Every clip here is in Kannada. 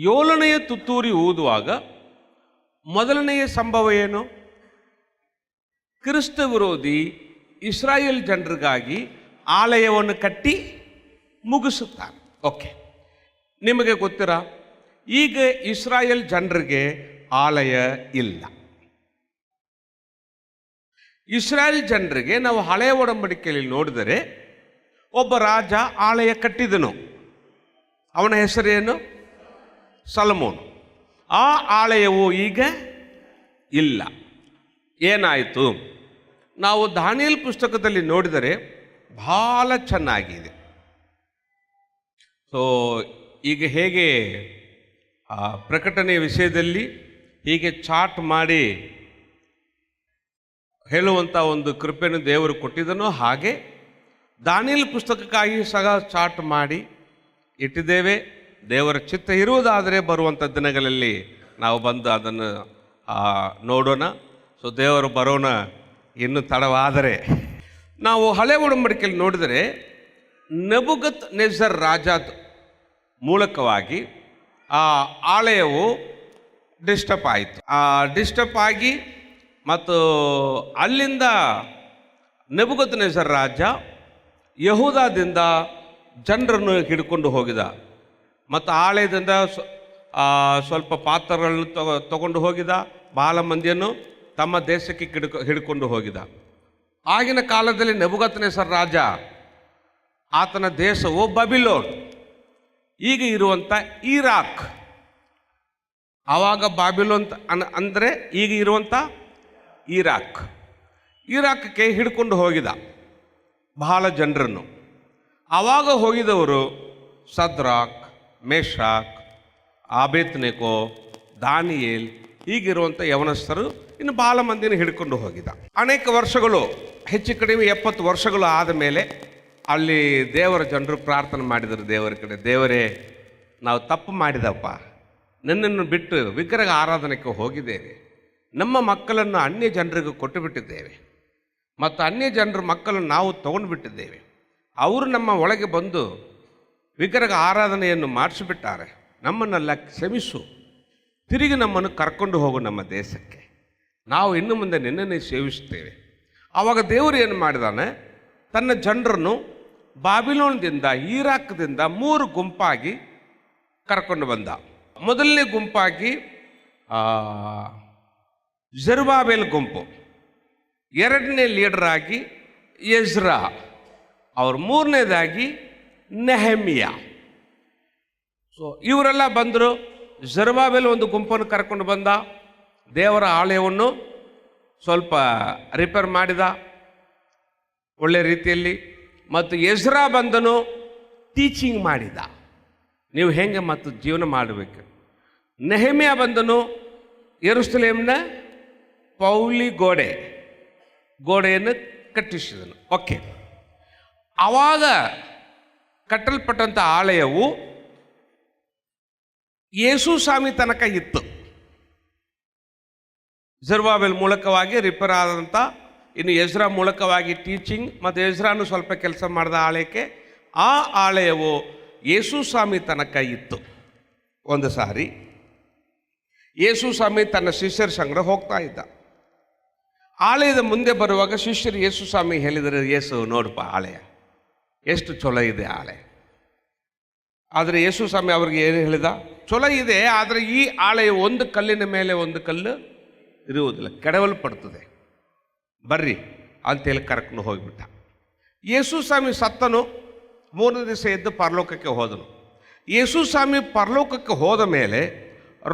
ಏಳನೆಯ ತುತ್ತೂರಿ ಊದುವಾಗ ಮೊದಲನೆಯ ಸಂಭವ ಏನು? ಕ್ರಿಸ್ತ ವಿರೋಧಿ ಇಸ್ರಾಯೇಲ್ ಜನರಿಗಾಗಿ ಆಲಯವನ್ನು ಕಟ್ಟಿ ಮುಗಿಸುತ್ತಾನೆ. ಓಕೆ, ನಿಮಗೆ ಗೊತ್ತಿರ, ಈಗ ಇಸ್ರಾಯೇಲ್ ಜನರಿಗೆ ಆಲಯ ಇಲ್ಲ. ಇಸ್ರಾಯೇಲ್ ಜನರಿಗೆ ನಾವು ಹಳೆಯ ಒಡಂಬಡಿಕೆಯಲ್ಲಿ ನೋಡಿದರೆ ಒಬ್ಬ ರಾಜ ಆಲಯ ಕಟ್ಟಿದನು. ಅವನ ಹೆಸರೇನು? ಸೊಲೊಮೋನ್. ಆ ಆಲಯವು ಈಗ ಇಲ್ಲ. ಏನಾಯಿತು? ನಾವು ದಾನಿಯೇಲ್ ಪುಸ್ತಕದಲ್ಲಿ ನೋಡಿದರೆ ಬಹಳ ಚೆನ್ನಾಗಿದೆ. ಸೊ ಈಗ ಹೇಗೆ ಪ್ರಕಟಣೆಯ ವಿಷಯದಲ್ಲಿ ಹೀಗೆ ಚಾರ್ಟ್ ಮಾಡಿ ಹೇಳುವಂಥ ಒಂದು ಕೃಪೆಯನ್ನು ದೇವರು ಕೊಟ್ಟಿದ್ದನೋ, ಹಾಗೆ ದಾನಿಯೇಲ್ ಪುಸ್ತಕಕ್ಕಾಗಿ ಸಹ ಚಾರ್ಟ್ ಮಾಡಿ ಇಟ್ಟಿದ್ದೇವೆ. ದೇವರ ಚಿತ್ತ ಇರುವುದಾದರೆ ಬರುವಂಥ ದಿನಗಳಲ್ಲಿ ನಾವು ಬಂದು ಅದನ್ನು ನೋಡೋಣ. ಸೊ ದೇವರು ಬರೋಣ ಇನ್ನೂ ತಡವಾದರೆ. ನಾವು ಹಳೆ ಒಡಂಬಡಿಕೆಯಲ್ಲಿ ನೋಡಿದರೆ ನೆಬುಕದ್ ನೆಜರ್ ರಾಜದ ಮೂಲಕವಾಗಿ ಆ ಆಲಯವು ಡಿಸ್ಟರ್ಬ್ ಆಯಿತು. ಡಿಸ್ಟರ್ಬ್ ಆಗಿ ಮತ್ತು ಅಲ್ಲಿಂದ ನೆಬುಕದ್ ನೆಜರ್ ರಾಜ ಯಹೂದದಿಂದ ಜನರನ್ನು ಹಿಡ್ಕೊಂಡು ಹೋಗಿದ ಮತ್ತು ಆಲಯದಿಂದ ಸ್ವಲ್ಪ ಪಾತ್ರಗಳನ್ನು ತಗೊಂಡು ಹೋಗಿದ. ಬಹಳ ಮಂದಿಯನ್ನು ತಮ್ಮ ದೇಶಕ್ಕೆ ಹಿಡ್ಕೊಂಡು ಹೋಗಿದ. ಆಗಿನ ಕಾಲದಲ್ಲಿ ನೆಬುಕದ್ ನೆಜರ್ ರಾಜ, ಆತನ ದೇಶವು ಬಾಬಿಲೋನ್, ಈಗ ಇರುವಂಥ ಇರಾಕ್. ಆವಾಗ ಬಾಬಿಲೋನ್ ಅಂದರೆ ಈಗ ಇರುವಂಥ ಇರಾಕ್ಗೆ ಹಿಡ್ಕೊಂಡು ಹೋಗಿದ ಬಹಳ ಜನರನ್ನು. ಆವಾಗ ಹೋಗಿದವರು ಸದ್ರಾಕ್, ಮೇಷಾಕ್, ಆಬೇದ್ನೆಗೋ, ದಾನಿಯೇಲ್ ಹೀಗಿರುವಂಥ ಯವನಸ್ಥರು ಇನ್ನು ಬಹಳ ಮಂದಿನ ಹಿಡ್ಕೊಂಡು ಹೋಗಿದ. ಅನೇಕ ವರ್ಷಗಳು, ಹೆಚ್ಚು ಕಡಿಮೆ 70 ವರ್ಷಗಳು ಆದ ಮೇಲೆ ಅಲ್ಲಿ ದೇವರ ಜನರು ಪ್ರಾರ್ಥನೆ ಮಾಡಿದರು ದೇವರ ಕಡೆ. ದೇವರೇ, ನಾವು ತಪ್ಪು ಮಾಡಿದಪ್ಪ, ನನ್ನನ್ನು ಬಿಟ್ಟು ವಿಗ್ರಹ ಆರಾಧನೆಗೆ ಹೋಗಿದ್ದೇವೆ, ನಮ್ಮ ಮಕ್ಕಳನ್ನು ಅನ್ಯ ಜನರಿಗೆ ಕೊಟ್ಟು ಬಿಟ್ಟಿದ್ದೇವೆ ಮತ್ತು ಅನ್ಯ ಜನರ ಮಕ್ಕಳನ್ನು ನಾವು ತಗೊಂಡು ಬಿಟ್ಟಿದ್ದೇವೆ. ಅವರು ನಮ್ಮ ಒಳಗೆ ಬಂದು ವಿಗ್ರಹ ಆರಾಧನೆಯನ್ನು ಮಾಡಿಸಿಬಿಟ್ಟಾರೆ. ನಮ್ಮನ್ನೆಲ್ಲ ಕ್ಷಮಿಸು, ತಿರುಗಿ ನಮ್ಮನ್ನು ಕರ್ಕೊಂಡು ಹೋಗು ನಮ್ಮ ದೇಶಕ್ಕೆ, ನಾವು ಇನ್ನು ಮುಂದೆ ನಿನ್ನನ್ನೇ ಸೇವಿಸ್ತೇವೆ. ಆವಾಗ ದೇವರು ಏನು ಮಾಡಿದಾನೆ? ತನ್ನ ಜನರನ್ನು ಬಾಬಿಲೋನ್ದಿಂದ, ಇರಾಕ್ದಿಂದ 3 ಗುಂಪಾಗಿ ಕರ್ಕೊಂಡು ಬಂದ. ಮೊದಲನೇ ಗುಂಪಾಗಿ ಜೆರುಬ್ಬಾಬೆಲ್ ಗುಂಪು, ಎರಡನೇ ಲೀಡರ್ ಆಗಿ ಎಜ್ರಾ, ಅವ್ರ ಮೂರನೇದಾಗಿ ನೆಹೆಮಿಯ. ಸೊ ಇವರೆಲ್ಲ ಬಂದರು. ಜೆರುಬ್ಬಾಬೆಲ್ ಒಂದು ಗುಂಪನ್ನು ಕರ್ಕೊಂಡು ಬಂದ, ದೇವರ ಆಲಯವನ್ನು ಸ್ವಲ್ಪ ರಿಪೇರ್ ಮಾಡಿದ ಒಳ್ಳೆ ರೀತಿಯಲ್ಲಿ. ಮತ್ತು ಎಜ್ರಾ ಬಂದನು, ಟೀಚಿಂಗ್ ಮಾಡಿದ, ನೀವು ಹೇಗೆ ಮತ್ತು ಜೀವನ ಮಾಡಬೇಕು. ನೆಹೆಮಿಯ ಬಂದನು, ಯೆರೂಸಲೇಮಿನ ಪೌಳಿ ಗೋಡೆಯನ್ನು ಕಟ್ಟಿಸಿದನು. ಓಕೆ, ಆವಾಗ ಕಟ್ಟಲ್ಪಟ್ಟಂಥ ಆಲಯವು ಯೇಸು ಸ್ವಾಮಿ ತನಕ ಇತ್ತು. ಜೆರುಬ್ಬಾಬೆಲ್ ಮೂಲಕವಾಗಿ ರಿಪೇರ್ ಆದಂಥ, ಇನ್ನು ಎಜ್ರಾ ಮೂಲಕವಾಗಿ ಟೀಚಿಂಗ್ ಮತ್ತು ಎಜ್ರಾನು ಸ್ವಲ್ಪ ಕೆಲಸ ಮಾಡಿದ ಆಲಯಕ್ಕೆ, ಆ ಆಲಯವು ಯೇಸು ಸ್ವಾಮಿ ತನಕ ಇತ್ತು. ಒಂದು ಸಾರಿ ಯೇಸು ಸ್ವಾಮಿ ತನ್ನ ಶಿಷ್ಯರ ಸಂಗಡ ಹೋಗ್ತಾ ಇದ್ದ. ಆಲಯದ ಮುಂದೆ ಬರುವಾಗ ಶಿಷ್ಯರು ಯೇಸು ಸ್ವಾಮಿ ಹೇಳಿದರೆ, ಯೇಸು ನೋಡಪ್ಪ ಆಲಯ ಎಷ್ಟು ಚೊಲೋ ಇದೆ ಆಲಯ. ಆದರೆ ಯೇಸು ಸ್ವಾಮಿ ಅವ್ರಿಗೆ ಏನು ಹೇಳಿದ? ಚೊಲೋ ಇದೆ, ಆದರೆ ಈ ಆಲಯ ಒಂದು ಕಲ್ಲಿನ ಮೇಲೆ ಒಂದು ಕಲ್ಲು ಇರುವುದಿಲ್ಲ, ಕೆಡವಲ್ಪಡ್ತದೆ, ಬರ್ರಿ ಅಂತೇಳಿ ಕರ್ಕೊಂಡು ಹೋಗಿಬಿಟ್ಟ. ಯೇಸು ಸ್ವಾಮಿ ಸತ್ತನು, 3ನೇ ದಿವಸ ಎದ್ದು ಪರಲೋಕಕ್ಕೆ ಹೋದನು. ಯೇಸು ಸ್ವಾಮಿ ಪರಲೋಕಕ್ಕೆ ಹೋದ ಮೇಲೆ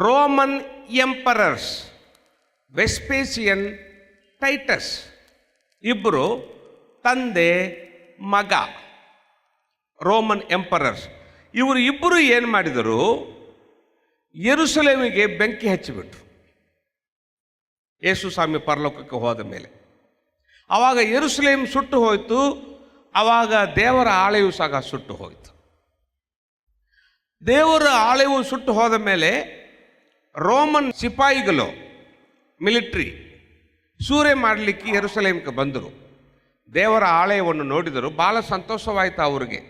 ರೋಮನ್ ಎಂಪರರ್ಸ್ ವೆಸ್ಪೇಸಿಯನ್, ಟೈಟಸ್ ಇಬ್ಬರು ತಂದೆ ಮಗ, ರೋಮನ್ ಎಂಪರರ್ಸ್, ಇವರು ಇಬ್ಬರು ಏನು ಮಾಡಿದರು? ಯೆರೂಸಲೇಮಿಗೆ ಬೆಂಕಿ ಹಚ್ಚಿಬಿಟ್ರು ಯೇಸು ಸ್ವಾಮಿ ಪರಲೋಕಕ್ಕೆ ಹೋದ ಮೇಲೆ. ಆವಾಗ ಯೆರೂಸಲೇಮ್ ಸುಟ್ಟು ಹೋಯಿತು. ಆವಾಗ ದೇವರ ಆಲಯವು ಸಹ ಸುಟ್ಟು ಹೋಯಿತು. ದೇವರ ಆಲಯವು ಸುಟ್ಟು ಹೋದ ಮೇಲೆ ರೋಮನ್ ಸಿಪಾಯಿಗಳು, ಮಿಲಿಟ್ರಿ ಸೂರೆ ಮಾಡಲಿಕ್ಕೆ ಯೆರೂಸಲೇಮಿಗೆ ಬಂದರು. ದೇವರ ಆಲಯವನ್ನು ನೋಡಿದರು. ಭಾಳ ಸಂತೋಷವಾಯಿತು ಅವರಿಗೆ,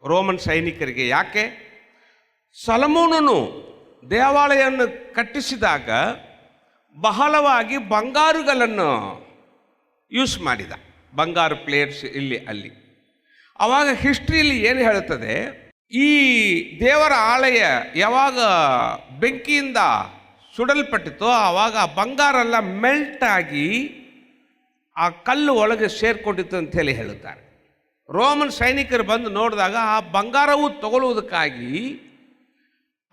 ರೋಮನ್ ಸೈನಿಕರಿಗೆ. ಯಾಕೆ? ಸೊಲೊಮೋನನು ದೇವಾಲಯವನ್ನು ಕಟ್ಟಿಸಿದಾಗ ಬಹಳವಾಗಿ ಬಂಗಾರುಗಳನ್ನು ಯೂಸ್ ಮಾಡಿದ, ಬಂಗಾರು ಪ್ಲೇಟ್ಸ್ ಇಲ್ಲಿ ಅಲ್ಲಿ. ಆವಾಗ ಹಿಸ್ಟ್ರಿಯಲ್ಲಿ ಏನು ಹೇಳುತ್ತದೆ, ಈ ದೇವರ ಆಲಯ ಯಾವಾಗ ಬೆಂಕಿಯಿಂದ ಸುಡಲ್ಪಟ್ಟಿತೋ ಆವಾಗ ಆ ಬಂಗಾರೆಲ್ಲ ಮೆಲ್ಟ್ ಆಗಿ ಆ ಕಲ್ಲು ಒಳಗೆ ಸೇರಿಕೊಂಡಿತ್ತು ಅಂಥೇಳಿ ಹೇಳುತ್ತಾರೆ. ರೋಮನ್ ಸೈನಿಕರು ಬಂದು ನೋಡಿದಾಗ ಆ ಬಂಗಾರವು ತಗೊಳ್ಳುವುದಕ್ಕಾಗಿ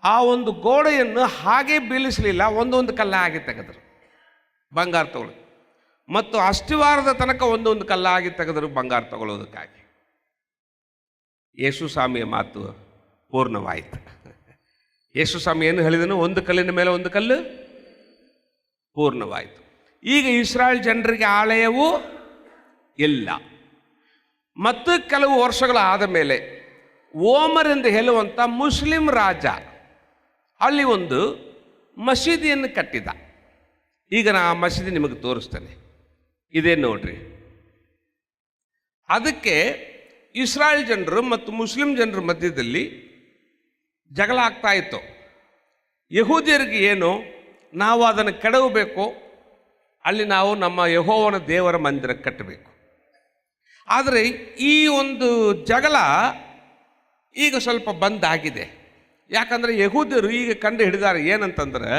ಆ ಒಂದು ಗೋಡೆಯನ್ನು ಹಾಗೆ ಬೀಳಿಸಲಿಲ್ಲ, ಒಂದೊಂದು ಕಲ್ಲಾಗಿ ತೆಗೆದರು ಬಂಗಾರ ತಗೊಳ್ಳಿ, ಮತ್ತು ಅಸ್ಥಿವಾರದ ತನಕ ಒಂದೊಂದು ಕಲ್ಲಾಗಿ ತೆಗೆದರು ಬಂಗಾರ ತಗೊಳ್ಳೋದಕ್ಕಾಗಿ. ಯೇಸು ಸ್ವಾಮಿಯ ಮಾತು ಪೂರ್ಣವಾಯಿತು. ಯೇಸು ಸ್ವಾಮಿ ಏನು ಹೇಳಿದನು, ಒಂದು ಕಲ್ಲಿನ ಮೇಲೆ ಒಂದು ಕಲ್ಲು ಪೂರ್ಣವಾಯಿತು. ಈಗ ಇಸ್ರಾಯೇಲ್ ಜನರಿಗೆ ಆಲಯವೂ ಇಲ್ಲ. ಮತ್ತು ಕೆಲವು ವರ್ಷಗಳಾದ ಮೇಲೆ ಓಮರ್ ಎಂದು ಹೇಳುವಂಥ ಮುಸ್ಲಿಂ ರಾಜ ಅಲ್ಲಿ ಒಂದು ಮಸೀದಿಯನ್ನು ಕಟ್ಟಿದ. ಈಗ ನಾ ಆ ಮಸೀದಿ ನಿಮಗೆ ತೋರಿಸ್ತೇನೆ, ಇದೇ ನೋಡ್ರಿ. ಅದಕ್ಕೆ ಇಸ್ರಾಯೇಲ್ ಜನರು ಮತ್ತು ಮುಸ್ಲಿಂ ಜನರ ಮಧ್ಯದಲ್ಲಿ ಜಗಳ ಆಗ್ತಾ ಇತ್ತು. ಯಹೂದ್ಯರಿಗೆ ಏನು, ನಾವು ಅದನ್ನು ಕೆಡವಬೇಕು, ಅಲ್ಲಿ ನಾವು ನಮ್ಮ ಯೆಹೋವನ ದೇವರ ಮಂದಿರ ಕಟ್ಟಬೇಕು. ಆದರೆ ಈ ಒಂದು ಜಗಳ ಈಗ ಸ್ವಲ್ಪ ಬಂದಾಗಿದೆ. ಯಾಕಂದರೆ ಯಹೂದ್ಯರು ಈಗ ಕಂಡು ಹಿಡಿದಾರೆ ಏನಂತಂದ್ರೆ,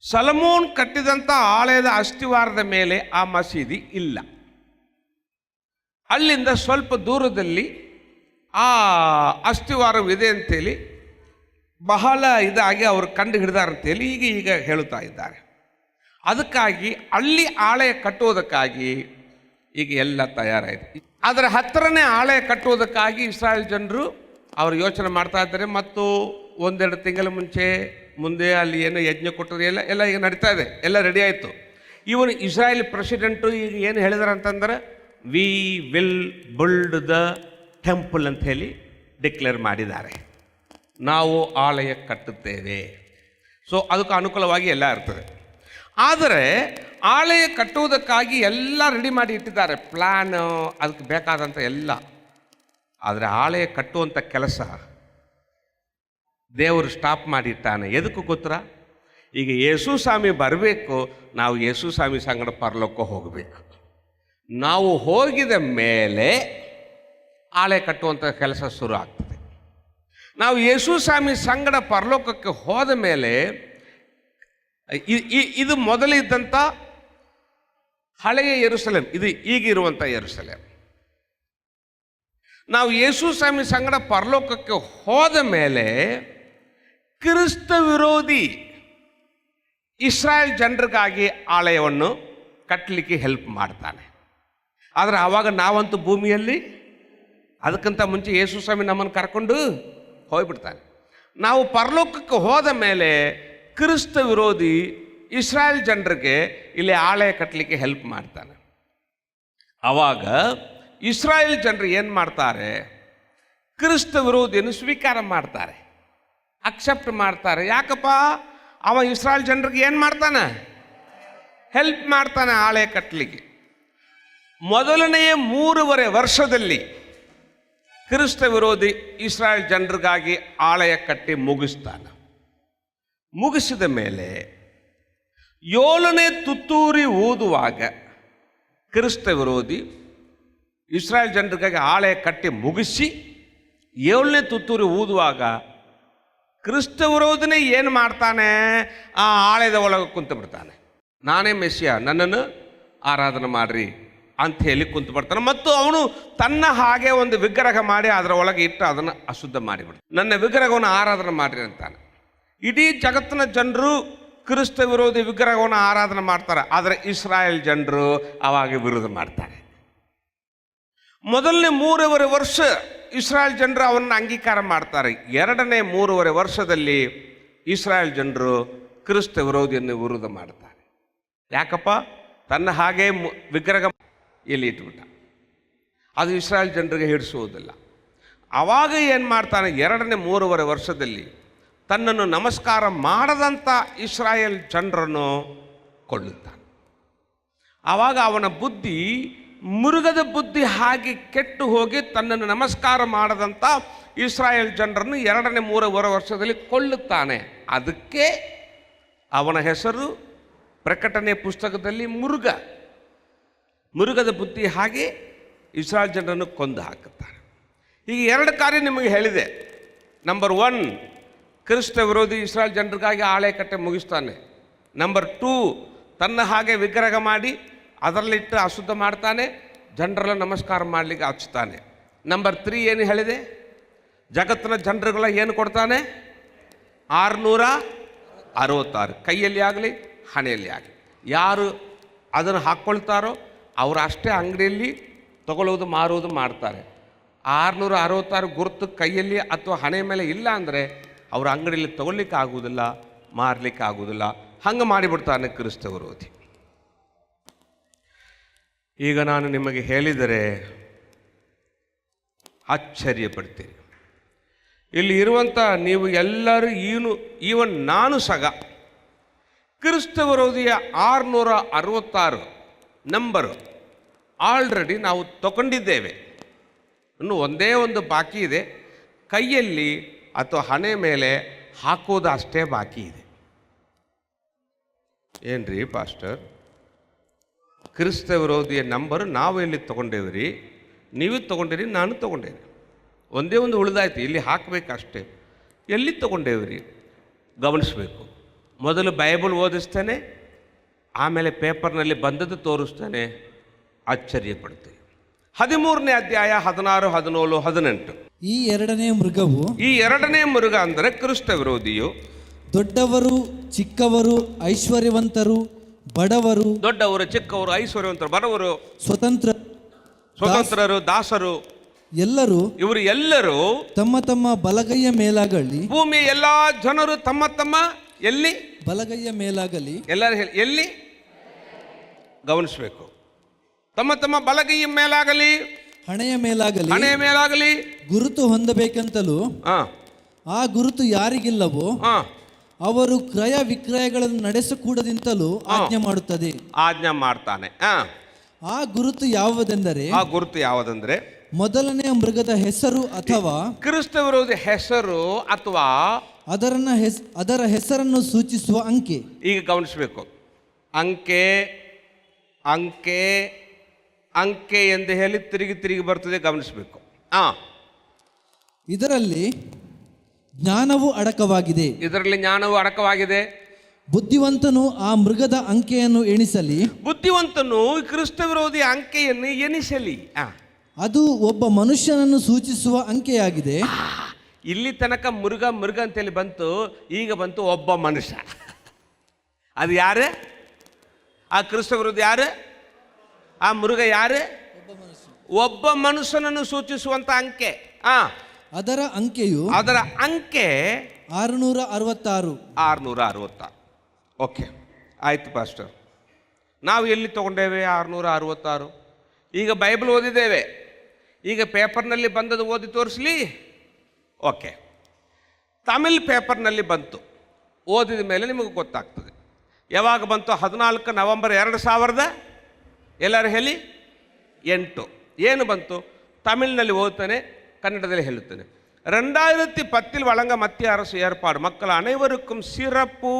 ಸಲಮೋನ್ ಕಟ್ಟಿದಂಥ ಆಲಯದ ಅಸ್ಥಿವಾರದ ಮೇಲೆ ಆ ಮಸೀದಿ ಇಲ್ಲ. ಅಲ್ಲಿಂದ ಸ್ವಲ್ಪ ದೂರದಲ್ಲಿ ಆ ಅಸ್ಥಿವಾರವಿದೆ ಅಂತೇಳಿ ಬಹಳ ಇದಾಗಿ ಅವರು ಕಂಡು ಹಿಡಿದಾರಂತೇಳಿ ಈಗ ಹೇಳುತ್ತಾ ಇದ್ದಾರೆ. ಅದಕ್ಕಾಗಿ ಅಲ್ಲಿ ಆಲಯ ಕಟ್ಟುವುದಕ್ಕಾಗಿ ಈಗ ಎಲ್ಲ ತಯಾರಾಯಿತು. ಅದರ ಹತ್ತಿರನೇ ಆಲಯ ಕಟ್ಟುವುದಕ್ಕಾಗಿ ಇಸ್ರಾಯೇಲ್ ಜನರು ಅವರು ಯೋಚನೆ ಮಾಡ್ತಾ ಇದ್ದಾರೆ. ಮತ್ತು ಒಂದೆರಡು ತಿಂಗಳ ಮುಂದೆ ಅಲ್ಲಿ ಏನು ಯಜ್ಞ ಕೊಟ್ಟರು ಎಲ್ಲ ಈಗ ನಡೀತಾ ಇದೆ, ಎಲ್ಲ ರೆಡಿ ಆಯಿತು. ಇವನು ಇಸ್ರಾಯೇಲ್ ಪ್ರೆಸಿಡೆಂಟು ಈಗ ಏನು ಹೇಳಿದಾರೆ ಅಂತಂದ್ರೆ, we will build the temple ಅಂತ ಹೇಳಿ ಡಿಕ್ಲೇರ್ ಮಾಡಿದ್ದಾರೆ, ನಾವು ಆಲಯ ಕಟ್ಟುತ್ತೇವೆ. ಸೊ ಅದಕ್ಕೆ ಅನುಕೂಲವಾಗಿ ಎಲ್ಲ ಇರ್ತದೆ. ಆದರೆ ಆಲಯ ಕಟ್ಟುವುದಕ್ಕಾಗಿ ಎಲ್ಲ ರೆಡಿ ಮಾಡಿ ಇಟ್ಟಿದ್ದಾರೆ, ಪ್ಲ್ಯಾನ್, ಅದಕ್ಕೆ ಬೇಕಾದಂಥ ಎಲ್ಲ. ಆದರೆ ಆಲಯ ಕಟ್ಟುವಂಥ ಕೆಲಸ ದೇವರು ಸ್ಟಾಪ್ ಮಾಡಿಟ್ಟಾನೆ. ಎದಕ್ಕೂ ಗೊತ್ತರ, ಈಗ ಯೇಸು ಸ್ವಾಮಿ ಬರಬೇಕು, ನಾವು ಯೇಸು ಸ್ವಾಮಿ ಸಂಗಡ ಪರಲೋಕ ಹೋಗಬೇಕು. ನಾವು ಹೋಗಿದ ಮೇಲೆ ಆಲಯ ಕಟ್ಟುವಂಥ ಕೆಲಸ ಶುರು ಆಗ್ತದೆ. ನಾವು ಯೇಸು ಸ್ವಾಮಿ ಸಂಗಡ ಪರಲೋಕಕ್ಕೆ ಹೋದ ಮೇಲೆ ಇದು ಮೊದಲಿದ್ದಂಥ ಹಳೆಯ ಯೆರೂಸಲೇಮ್, ಇದು ಈಗಿರುವಂಥ ಯೆರೂಸಲೇಮ್. ನಾವು ಯೇಸು ಸ್ವಾಮಿ ಸಂಗಡ ಪರಲೋಕಕ್ಕೆ ಹೋದ ಮೇಲೆ ಕ್ರಿಸ್ತ ವಿರೋಧಿ ಇಸ್ರಾಯೇಲ್ ಜನರಿಗಾಗಿ ಆಲಯವನ್ನು ಕಟ್ಟಲಿಕ್ಕೆ ಹೆಲ್ಪ್ ಮಾಡ್ತಾನೆ. ಆದರೆ ಆವಾಗ ನಾವಂತೂ ಭೂಮಿಯಲ್ಲಿ, ಅದಕ್ಕಿಂತ ಮುಂಚೆ ಯೇಸು ಸ್ವಾಮಿ ನಮ್ಮನ್ನು ಕರ್ಕೊಂಡು ಹೋಗ್ಬಿಡ್ತಾನೆ. ನಾವು ಪರಲೋಕಕ್ಕೆ ಹೋದ ಮೇಲೆ ಕ್ರಿಸ್ತ ವಿರೋಧಿ ಇಸ್ರಾಯೇಲ್ ಜನರಿಗೆ ಇಲ್ಲಿ ಆಲಯ ಕಟ್ಟಲಿಕ್ಕೆ ಹೆಲ್ಪ್ ಮಾಡ್ತಾನೆ. ಆವಾಗ ಇಸ್ರಾಯೇಲ್ ಜನರು ಏನು ಮಾಡ್ತಾರೆ, ಕ್ರಿಸ್ತ ವಿರೋಧಿಯನ್ನು ಸ್ವೀಕಾರ ಮಾಡ್ತಾರೆ, ಅಕ್ಸೆಪ್ಟ್ ಮಾಡ್ತಾರೆ. ಯಾಕಪ್ಪ, ಅವ ಇಸ್ರಾಯೇಲ್ ಜನರಿಗೆ ಏನು ಮಾಡ್ತಾನೆ, ಹೆಲ್ಪ್ ಮಾಡ್ತಾನೆ ಆಲಯ ಕಟ್ಟಲಿಕ್ಕೆ. ಮೊದಲನೆಯ 3.5 ವರ್ಷದಲ್ಲಿ ಕ್ರಿಸ್ತ ವಿರೋಧಿ ಇಸ್ರಾಯೇಲ್ ಜನರಿಗಾಗಿ ಆಲಯ ಕಟ್ಟಿ ಮುಗಿಸ್ತಾನೆ. ಮುಗಿಸಿದ ಮೇಲೆ 7ನೇ ತುತ್ತೂರಿ ಊದುವಾಗ ಕ್ರಿಸ್ತ ವಿರೋಧಿ ಇಸ್ರಾಯೇಲ್ ಜನರಿಗಾಗಿ ಆಲಯ ಕಟ್ಟಿ ಮುಗಿಸಿ 7ನೇ ತುತ್ತೂರಿ ಊದುವಾಗ ಕ್ರಿಸ್ತ ವಿರೋಧಿನೇ ಏನು ಮಾಡ್ತಾನೆ, ಆ ಆಲಯದ ಒಳಗೆ ಕುಂತು ಬಿಡ್ತಾನೆ. ನಾನೇ ಮೆಸ್ಸಿಯ, ನನ್ನನ್ನು ಆರಾಧನೆ ಮಾಡ್ರಿ ಅಂತ ಹೇಳಿ ಕುಂತು ಬರ್ತಾನೆ. ಮತ್ತು ಅವನು ತನ್ನ ಹಾಗೆ ಒಂದು ವಿಗ್ರಹ ಮಾಡಿ ಅದರ ಒಳಗೆ ಇಟ್ಟು ಅದನ್ನು ಅಶುದ್ಧ ಮಾಡಿಬಿಡ್ತಾನೆ. ನನ್ನ ವಿಗ್ರಹವನ್ನು ಆರಾಧನೆ ಮಾಡ್ರಿ ಅಂತಾನೆ. ಇಡೀ ಜಗತ್ತಿನ ಜನರು ಕ್ರಿಸ್ತ ವಿರೋಧಿ ವಿಗ್ರಹವನ್ನು ಆರಾಧನೆ ಮಾಡ್ತಾರೆ, ಆದರೆ ಇಸ್ರಾಯೇಲ್ ಜನರು ಅವಾಗ ವಿರೋಧ ಮಾಡ್ತಾರೆ. ಮೊದಲನೇ 3.5 ವರ್ಷ ಇಸ್ರಾಯೇಲ್ ಜನರು ಅವನ್ನ ಅಂಗೀಕಾರ ಮಾಡ್ತಾರೆ. 2ನೇ 3.5 ವರ್ಷದಲ್ಲಿ ಇಸ್ರಾಯೇಲ್ ಜನರು ಕ್ರಿಸ್ತ ವಿರೋಧಿಯನ್ನು ವಿರೋಧ ಮಾಡ್ತಾರೆ. ಯಾಕಪ್ಪ, ತನ್ನ ಹಾಗೆ ವಿಗ್ರಹ ಇಲ್ಲಿ ಇಟ್ಬಿಟ್ಟ, ಅದು ಇಸ್ರಾಯೇಲ್ ಜನರಿಗೆ ಹಿಡಿಸುವುದಿಲ್ಲ. ಆವಾಗ ಏನು ಮಾಡ್ತಾನೆ, 2ನೇ 3.5 ವರ್ಷದಲ್ಲಿ ತನ್ನನ್ನು ನಮಸ್ಕಾರ ಮಾಡದಂಥ ಇಸ್ರಾಯೇಲ್ ಜನರನ್ನು ಕೊಳ್ಳುತ್ತಾನೆ. ಆವಾಗ ಅವನ ಬುದ್ಧಿ ಮೃಗದ ಬುದ್ಧಿ ಹಾಗೆ ಕೆಟ್ಟು ಹೋಗಿ ತನ್ನನ್ನು ನಮಸ್ಕಾರ ಮಾಡದಂಥ ಇಸ್ರಾಯೇಲ್ ಜನರನ್ನು 2ನೇ 3 ವರ್ಷದಲ್ಲಿ ಕೊಲ್ಲುತ್ತಾನೆ. ಅದಕ್ಕೆ ಅವನ ಹೆಸರು ಪ್ರಕಟಣೆ ಪುಸ್ತಕದಲ್ಲಿ ಮುರುಗದ ಬುದ್ಧಿ. ಹಾಗೆ ಇಸ್ರಾಯೇಲ್ ಜನರನ್ನು ಕೊಂದು ಹಾಕುತ್ತಾನೆ. ಈಗ 2 ಕಾರ್ಯ ನಿಮಗೆ ಹೇಳಿದೆ. ನಂಬರ್ 1, ಕ್ರಿಸ್ತ ವಿರೋಧಿ ಇಸ್ರಾಯೇಲ್ ಜನರಿಗಾಗಿ ಆಳೆಕಟ್ಟೆ ಮುಗಿಸ್ತಾನೆ. ನಂಬರ್ 2, ತನ್ನ ಹಾಗೆ ವಿಗ್ರಹ ಮಾಡಿ ಅದರಲ್ಲಿಟ್ಟು ಅಶುದ್ಧ ಮಾಡ್ತಾನೆ, ಜನರೆಲ್ಲ ನಮಸ್ಕಾರ ಮಾಡಲಿಕ್ಕೆ ಹಚ್ತಾನೆ. ನಂಬರ್ 3 ಏನು ಹೇಳಿದೆ? ಜಗತ್ತಿನ ಜನರುಗಳ ಏನು ಕೊಡ್ತಾನೆ? 666 ಕೈಯಲ್ಲಿ ಆಗಲಿ ಹಣೆಯಲ್ಲಿ ಆಗಲಿ. ಯಾರು ಅದನ್ನು ಹಾಕ್ಕೊಳ್ತಾರೋ ಅವರು ಅಷ್ಟೇ ಅಂಗಡಿಯಲ್ಲಿ ತಗೊಳ್ಳೋದು ಮಾರುವುದು ಮಾಡ್ತಾರೆ. 666 ಗುರುತು ಕೈಯಲ್ಲಿ ಅಥವಾ ಹಣೆ ಮೇಲೆ ಇಲ್ಲ ಅಂದರೆ ಅವ್ರ ಅಂಗಡಿಯಲ್ಲಿ ತಗೊಳ್ಲಿಕ್ಕೆ ಆಗುವುದಿಲ್ಲ, ಮಾರಲಿಕ್ಕೆ ಆಗುವುದಿಲ್ಲ. ಹಂಗೆ ಮಾಡಿಬಿಡ್ತಾನೆ ಕ್ರಿಸ್ತ ವಿರೋಧಿ. ಈಗ ನಾನು ನಿಮಗೆ ಹೇಳಿದರೆ ಆಶ್ಚರ್ಯಪಡ್ತೀರಿ. ಇಲ್ಲಿ ಇರುವಂಥ ನೀವು ಎಲ್ಲರೂ ಈವನ್ ನಾನು ಸಹ ಕ್ರಿಸ್ತ ವಿರೋಧಿಯ 666 ನಂಬರು ಆಲ್ರೆಡಿ ನಾವು ತಗೊಂಡಿದ್ದೇವೆ. ಇನ್ನು ಒಂದೇ ಒಂದು ಬಾಕಿ ಇದೆ, ಕೈಯಲ್ಲಿ ಅಥವಾ ಹಣೆ ಮೇಲೆ ಹಾಕೋದು ಅಷ್ಟೇ ಬಾಕಿ ಇದೆ. ಏನ್ರಿ ಪಾಸ್ಟರ್, ಕ್ರಿಸ್ತ ವಿರೋಧಿಯ ನಂಬರು ನಾವು ಎಲ್ಲಿ ತೊಗೊಂಡೇವ್ರಿ? ನೀವು ತೊಗೊಂಡಿರಿ, ನಾನು ತೊಗೊಂಡೇನೆ. ಒಂದೇ ಒಂದು ಉಳಿದಾಯ್ತು, ಇಲ್ಲಿ ಹಾಕಬೇಕಷ್ಟೇ. ಎಲ್ಲಿ ತೊಗೊಂಡೇವ್ರಿ ಗಮನಿಸಬೇಕು. ಮೊದಲು ಬೈಬಲ್ ಓದಿಸ್ತಾನೆ, ಆಮೇಲೆ ಪೇಪರ್ನಲ್ಲಿ ಬಂದದ್ದು ತೋರಿಸ್ತಾನೆ. ಆಶ್ಚರ್ಯಪಡ್ತೀವಿ. 13ನೇ ಅಧ್ಯಾಯ 16, 17, 18. ಈ 2ನೇ ಮೃಗವು, ಈ 2ನೇ ಮೃಗ ಅಂದರೆ ಕ್ರಿಸ್ತ ವಿರೋಧಿಯು ದೊಡ್ಡವರು ಚಿಕ್ಕವರು, ಐಶ್ವರ್ಯವಂತರು ಬಡವರು, ದೊಡ್ಡವರು ಚಿಕ್ಕವರು, ಐಶ್ವರ್ಯವಂತರು ಬಡವರು, ಸ್ವತಂತ್ರರು ದಾಸರು, ಇವರು ಎಲ್ಲರೂ ತಮ್ಮ ತಮ್ಮ ಬಲಗೈಯ ಮೇಲಾಗಲಿ, ಭೂಮಿಯ ಎಲ್ಲಾ ಜನರು ತಮ್ಮ ತಮ್ಮ ಎಲ್ಲಿ ಬಲಗೈಯ ಮೇಲಾಗಲಿ, ಎಲ್ಲರೂ ಎಲ್ಲಿ ಗಮನಿಸಬೇಕು. ತಮ್ಮ ತಮ್ಮ ಬಲಗೈಯ ಮೇಲಾಗಲಿ, ಹಣೆಯ ಮೇಲಾಗಲಿ ಗುರುತು ಹೊಂದಬೇಕಂತಲೂ, ಆ ಗುರುತು ಯಾರಿಗಿಲ್ಲವೋ ಅವರು ಕ್ರಯ ವಿಕ್ರಯಗಳನ್ನು ನಡೆಸಕೂಡದಿಂತಲೂ ಆಜ್ಞೆ ಮಾಡ್ತಾನೆ. ಆ ಗುರುತು ಯಾವುದೆಂದರೆ ಮೊದಲನೆಯ ಮೃಗದ ಹೆಸರು ಅಥವಾ ಕ್ರಿಸ್ತ ವಿರೋಧಿ ಹೆಸರು ಅಥವಾ ಅದರ ಹೆಸರನ್ನು ಸೂಚಿಸುವ ಅಂಕೆ. ಈಗ ಗಮನಿಸಬೇಕು. ಅಂಕೆ ಅಂಕೆ ಅಂಕೆ ಎಂದು ಹೇಳಿ ತಿರುಗಿ ಬರ್ತದೆ, ಗಮನಿಸಬೇಕು. ಇದರಲ್ಲಿ ಜ್ಞಾನವು ಅಡಕವಾಗಿದೆ. ಬುದ್ಧಿವಂತನು ಆ ಮೃಗದ ಅಂಕೆಯನ್ನು ಎಣಿಸಲಿ. ಬುದ್ಧಿವಂತನು ಕ್ರಿಸ್ತ ವಿರೋಧಿ ಅಂಕೆಯನ್ನು ಎಣಿಸಲಿ. ಅದು ಒಬ್ಬ ಮನುಷ್ಯನನ್ನು ಸೂಚಿಸುವ ಅಂಕೆಯಾಗಿದೆ. ಇಲ್ಲಿ ತನಕ ಮೃಗ ಅಂತೇಳಿ ಬಂತು, ಈಗ ಬಂತು ಒಬ್ಬ ಮನುಷ್ಯ. ಅದು ಯಾರು? ಆ ಕ್ರಿಸ್ತ ವಿರೋಧಿ ಯಾರು? ಆ ಮೃಗ ಯಾರು? ಒಬ್ಬ ಮನುಷ್ಯನನ್ನು ಸೂಚಿಸುವಂತ ಅಂಕೆ. ಅದರ ಅಂಕೆ 666. ಓಕೆ, ಆಯ್ತು ಪಾಸ್ಟರ್. ನಾವು ಎಲ್ಲಿ ತಗೊಂಡೇವೆ 666? ಈಗ ಬೈಬಲ್ ಓದಿದ್ದೇವೆ, ಈಗ ಪೇಪರ್ನಲ್ಲಿ ಬಂದದ್ದು ಓದಿ ತೋರಿಸಲಿ. ಓಕೆ, ತಮಿಳ್ ಪೇಪರ್ನಲ್ಲಿ ಬಂತು, ಓದಿದ ಮೇಲೆ ನಿಮಗೆ ಗೊತ್ತಾಗ್ತದೆ. ಯಾವಾಗ ಬಂತು? 14 ನವೆಂಬರ್ 2000. ಎಲ್ಲರೂ ಹೇಳಿ 8. ಏನು ಬಂತು? ತಮಿಳಿನಲ್ಲಿ ಓದ್ತಾನೆ, கன்னடத்தில் ಹೇಳುತ್ತೇನೆ. 2010 வழங்க மத்திய அரசு ஏற்பாடு மக்கள் அனைவருக்கும் சிறப்பு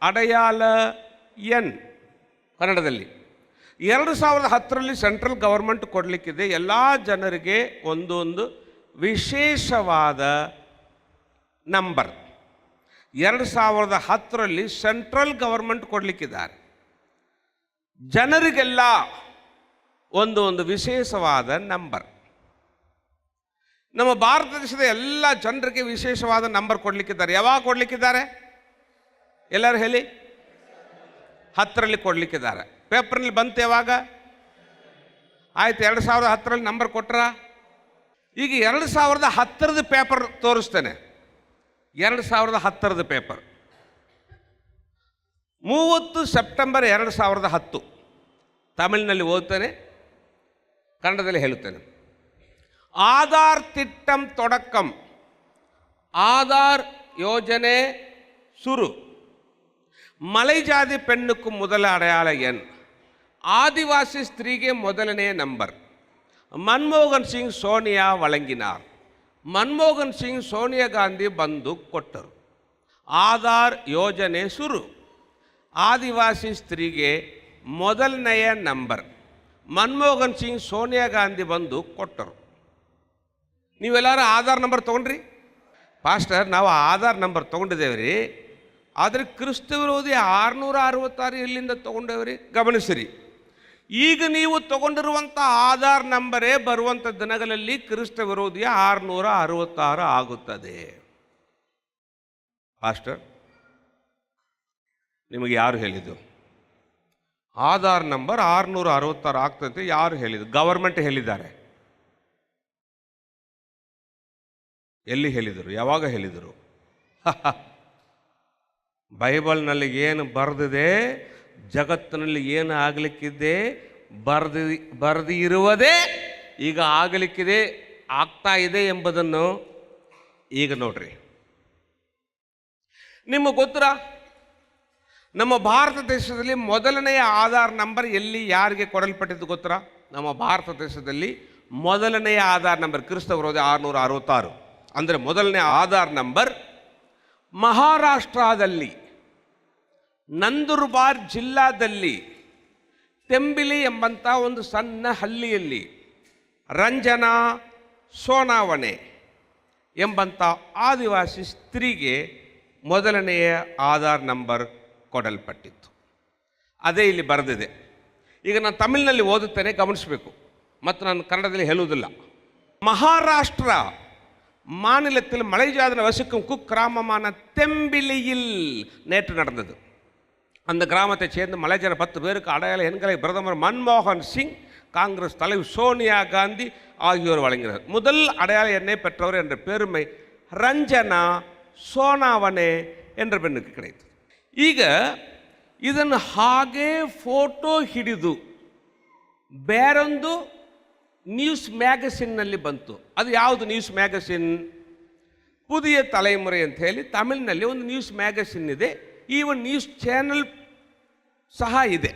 அடையாள எண் ಕನ್ನಡದಲ್ಲಿ. 2010 ಸೆಂಟ್ರಲ್ ಗವರ್ಮೆಂಟ್ ಕೊಡಲಿಕ್ಕಿದೆ ಎಲ್ಲ ಜನರಿಗೆ ಒಂದೊಂದು ವಿಶೇಷವಾದ ನಂಬರ್. 2010 ಸೆಂಟ್ರಲ್ ಗವರ್ಮೆಂಟ್ ಕೊಡಲಿಕ್ಕಿದ್ದಾರೆ ಜನರಿಗೆಲ್ಲ ಒಂದು ವಿಶೇಷವಾದ ನಂಬರ್. ನಮ್ಮ ಭಾರತ ದೇಶದ ಎಲ್ಲ ಜನರಿಗೆ ವಿಶೇಷವಾದ ನಂಬರ್ ಕೊಡಲಿಕ್ಕಿದ್ದಾರೆ. ಯಾವಾಗ ಕೊಡಲಿಕ್ಕಿದ್ದಾರೆ? ಎಲ್ಲರೂ ಹೇಳಿ. 10 ಕೊಡಲಿಕ್ಕಿದ್ದಾರೆ. ಪೇಪರ್ನಲ್ಲಿ ಬಂತು ಯಾವಾಗ? ಆಯ್ತು, 2010 ನಂಬರ್ ಕೊಟ್ರ. ಈಗ 2010 ಪೇಪರ್ ತೋರಿಸ್ತೇನೆ. 2010 ಪೇಪರ್ 30 ಸೆಪ್ಟೆಂಬರ್ 2010 ತಮಿಳಿನಲ್ಲಿ ಓದ್ತೇನೆ, ಕನ್ನಡದಲ್ಲಿ ಹೇಳುತ್ತೇನೆ. ಆಧಾರ್ ತಿಟ್ಟಂ ತೊಡಕಂ, ಆಧಾರ್ ಯೋಜನೆ ಶುರು, ಮಲೈ ಜಾತಿ ಪೆಣ್ಣುಕ್ಕು ಮೊದಲ ಅಡೆಯಾಳ ಎನ್, ಆದಿವಾಸಿ ಸ್ತ್ರೀಗೆ ಮೊದಲನೇ ನಂಬರ್, ಮನಮೋಹನ್ ಸಿಂಗ್ ಸೋನಿಯಾ ವಳಂಗಿನಾರ್, ಮನಮೋಹನ್ ಸಿಂಗ್ ಸೋನಿಯಾ ಗಾಂಧಿ ಬಂದು ಕೊಟ್ಟರು. ಆಧಾರ್ ಯೋಜನೆ ಶುರು. ಆದಿವಾಸಿ ಸ್ತ್ರೀಗೆ ಮೊದಲನೆಯ ನಂಬರ್ ಮನಮೋಹನ್ ಸಿಂಗ್ ಸೋನಿಯಾ ಗಾಂಧಿ ಬಂದು ಕೊಟ್ಟರು. ನೀವೆಲ್ಲರೂ ಆಧಾರ್ ನಂಬರ್ ತೊಗೊಂಡ್ರಿ? ಪಾಸ್ಟರ್, ನಾವು ಆಧಾರ್ ನಂಬರ್ ತೊಗೊಂಡಿದ್ದೇವೆ ರೀ, ಆದರೆ ಕ್ರಿಸ್ತ ವಿರೋಧಿ 666 ಎಲ್ಲಿಂದ ತೊಗೊಂಡೇವ್ರಿ? ಗಮನಿಸಿರಿ, ಈಗ ನೀವು ತಗೊಂಡಿರುವಂಥ ಆಧಾರ್ ನಂಬರೇ ಬರುವಂಥ ದಿನಗಳಲ್ಲಿ ಕ್ರಿಸ್ತ ವಿರೋಧಿಯ 666 ಆಗುತ್ತದೆ. ಪಾಸ್ಟರ್, ನಿಮಗೆ ಯಾರು ಹೇಳಿದ್ದು? ಆಧಾರ್ ನಂಬರ್ 666 ಆಗ್ತದೆ ಯಾರು ಹೇಳಿದ್ದು? ಗವರ್ಮೆಂಟ್ ಹೇಳಿದ್ದಾರೆ. ಎಲ್ಲಿ ಹೇಳಿದರು? ಯಾವಾಗ ಹೇಳಿದರು? ಬೈಬಲ್ನಲ್ಲಿ ಏನು ಬರೆದಿದೆ, ಜಗತ್ತಿನಲ್ಲಿ ಏನು ಆಗಲಿಕ್ಕಿದೆ, ಬರೆದು ಇರುವುದೇ ಈಗ ಆಗಲಿಕ್ಕಿದೆ, ಆಗ್ತಾ ಇದೆ ಎಂಬುದನ್ನು ಈಗ ನೋಡ್ರಿ. ನಿಮಗೆ ಗೊತ್ತಾ, ನಮ್ಮ ಭಾರತ ದೇಶದಲ್ಲಿ ಮೊದಲನೆಯ ಆಧಾರ್ ನಂಬರ್ ಎಲ್ಲಿ ಯಾರಿಗೆ ಕೊಡಲ್ಪಟ್ಟಿದ್ದು ಗೊತ್ತಾ? ನಮ್ಮ ಭಾರತ ದೇಶದಲ್ಲಿ ಮೊದಲನೆಯ ಆಧಾರ್ ನಂಬರ್ ಕ್ರಿಸ್ತ ವಿರೋಧಿ 666 ಅಂದರೆ ಮೊದಲನೇ ಆಧಾರ್ ನಂಬರ್ ಮಹಾರಾಷ್ಟ್ರದಲ್ಲಿ ನಂದುರ್ಬಾರ್ ಜಿಲ್ಲಾದಲ್ಲಿ ತೆಂಬಿಲಿ ಎಂಬಂಥ ಒಂದು ಸಣ್ಣ ಹಳ್ಳಿಯಲ್ಲಿ ರಂಜನಾ ಸೋನಾವಣೆ ಎಂಬಂಥ ಆದಿವಾಸಿ ಸ್ತ್ರೀಗೆ ಮೊದಲನೆಯ ಆಧಾರ್ ನಂಬರ್ ಕೊಡಲ್ಪಟ್ಟಿತ್ತು. ಅದೇ ಇಲ್ಲಿ ಬರೆದಿದೆ. ಈಗ ನಾನು ತಮಿಳಿನಲ್ಲಿ ಓದುತ್ತೇನೆ, ಗಮನಿಸಬೇಕು, ಮತ್ತು ನಾನು ಕನ್ನಡದಲ್ಲಿ ಹೇಳುವುದಿಲ್ಲ. மகாராஷ்டிர மாநிலத்தில் மலைஜாதன வசிக்கும் குக்கிராமமான தெம்பிலியில் நேற்று நடந்தது. அந்த கிராமத்தைச் சேர்ந்த மலைஜாத 10 பேருக்கு அடையாள எண்களை பிரதமர் மன்மோகன் சிங், காங்கிரஸ் தலைவர் சோனியா காந்தி ஆகியோர் வழங்கினர். முதல் அடையாள எண்ணை பெற்றவர் என்ற பெருமை ರಂಜನಾ ಸೋನಾವನೆ என்ற பெண்ணுக்கு கிடைத்தது. ಈಗ ಇದನ್ನು ಹಾಗೆ ಫೋಟೋ ಹಿಡಿದು ಬೇರೊಂದು ನ್ಯೂಸ್ ಮ್ಯಾಗಝಿನ್ನಲ್ಲಿ ಬಂತು. ಅದು ಯಾವುದು ನ್ಯೂಸ್ ಮ್ಯಾಗಝಿನ್? ಪುದಿಯ ತಲೆಮುರೆ ಅಂತ ಹೇಳಿ ತಮಿಳಿನಲ್ಲಿ ಒಂದು ನ್ಯೂಸ್ ಮ್ಯಾಗಝಿನ್ ಇದೆ. ಈ ಒಂದು ನ್ಯೂಸ್ ಚಾನೆಲ್ ಸಹ ಇದೆ.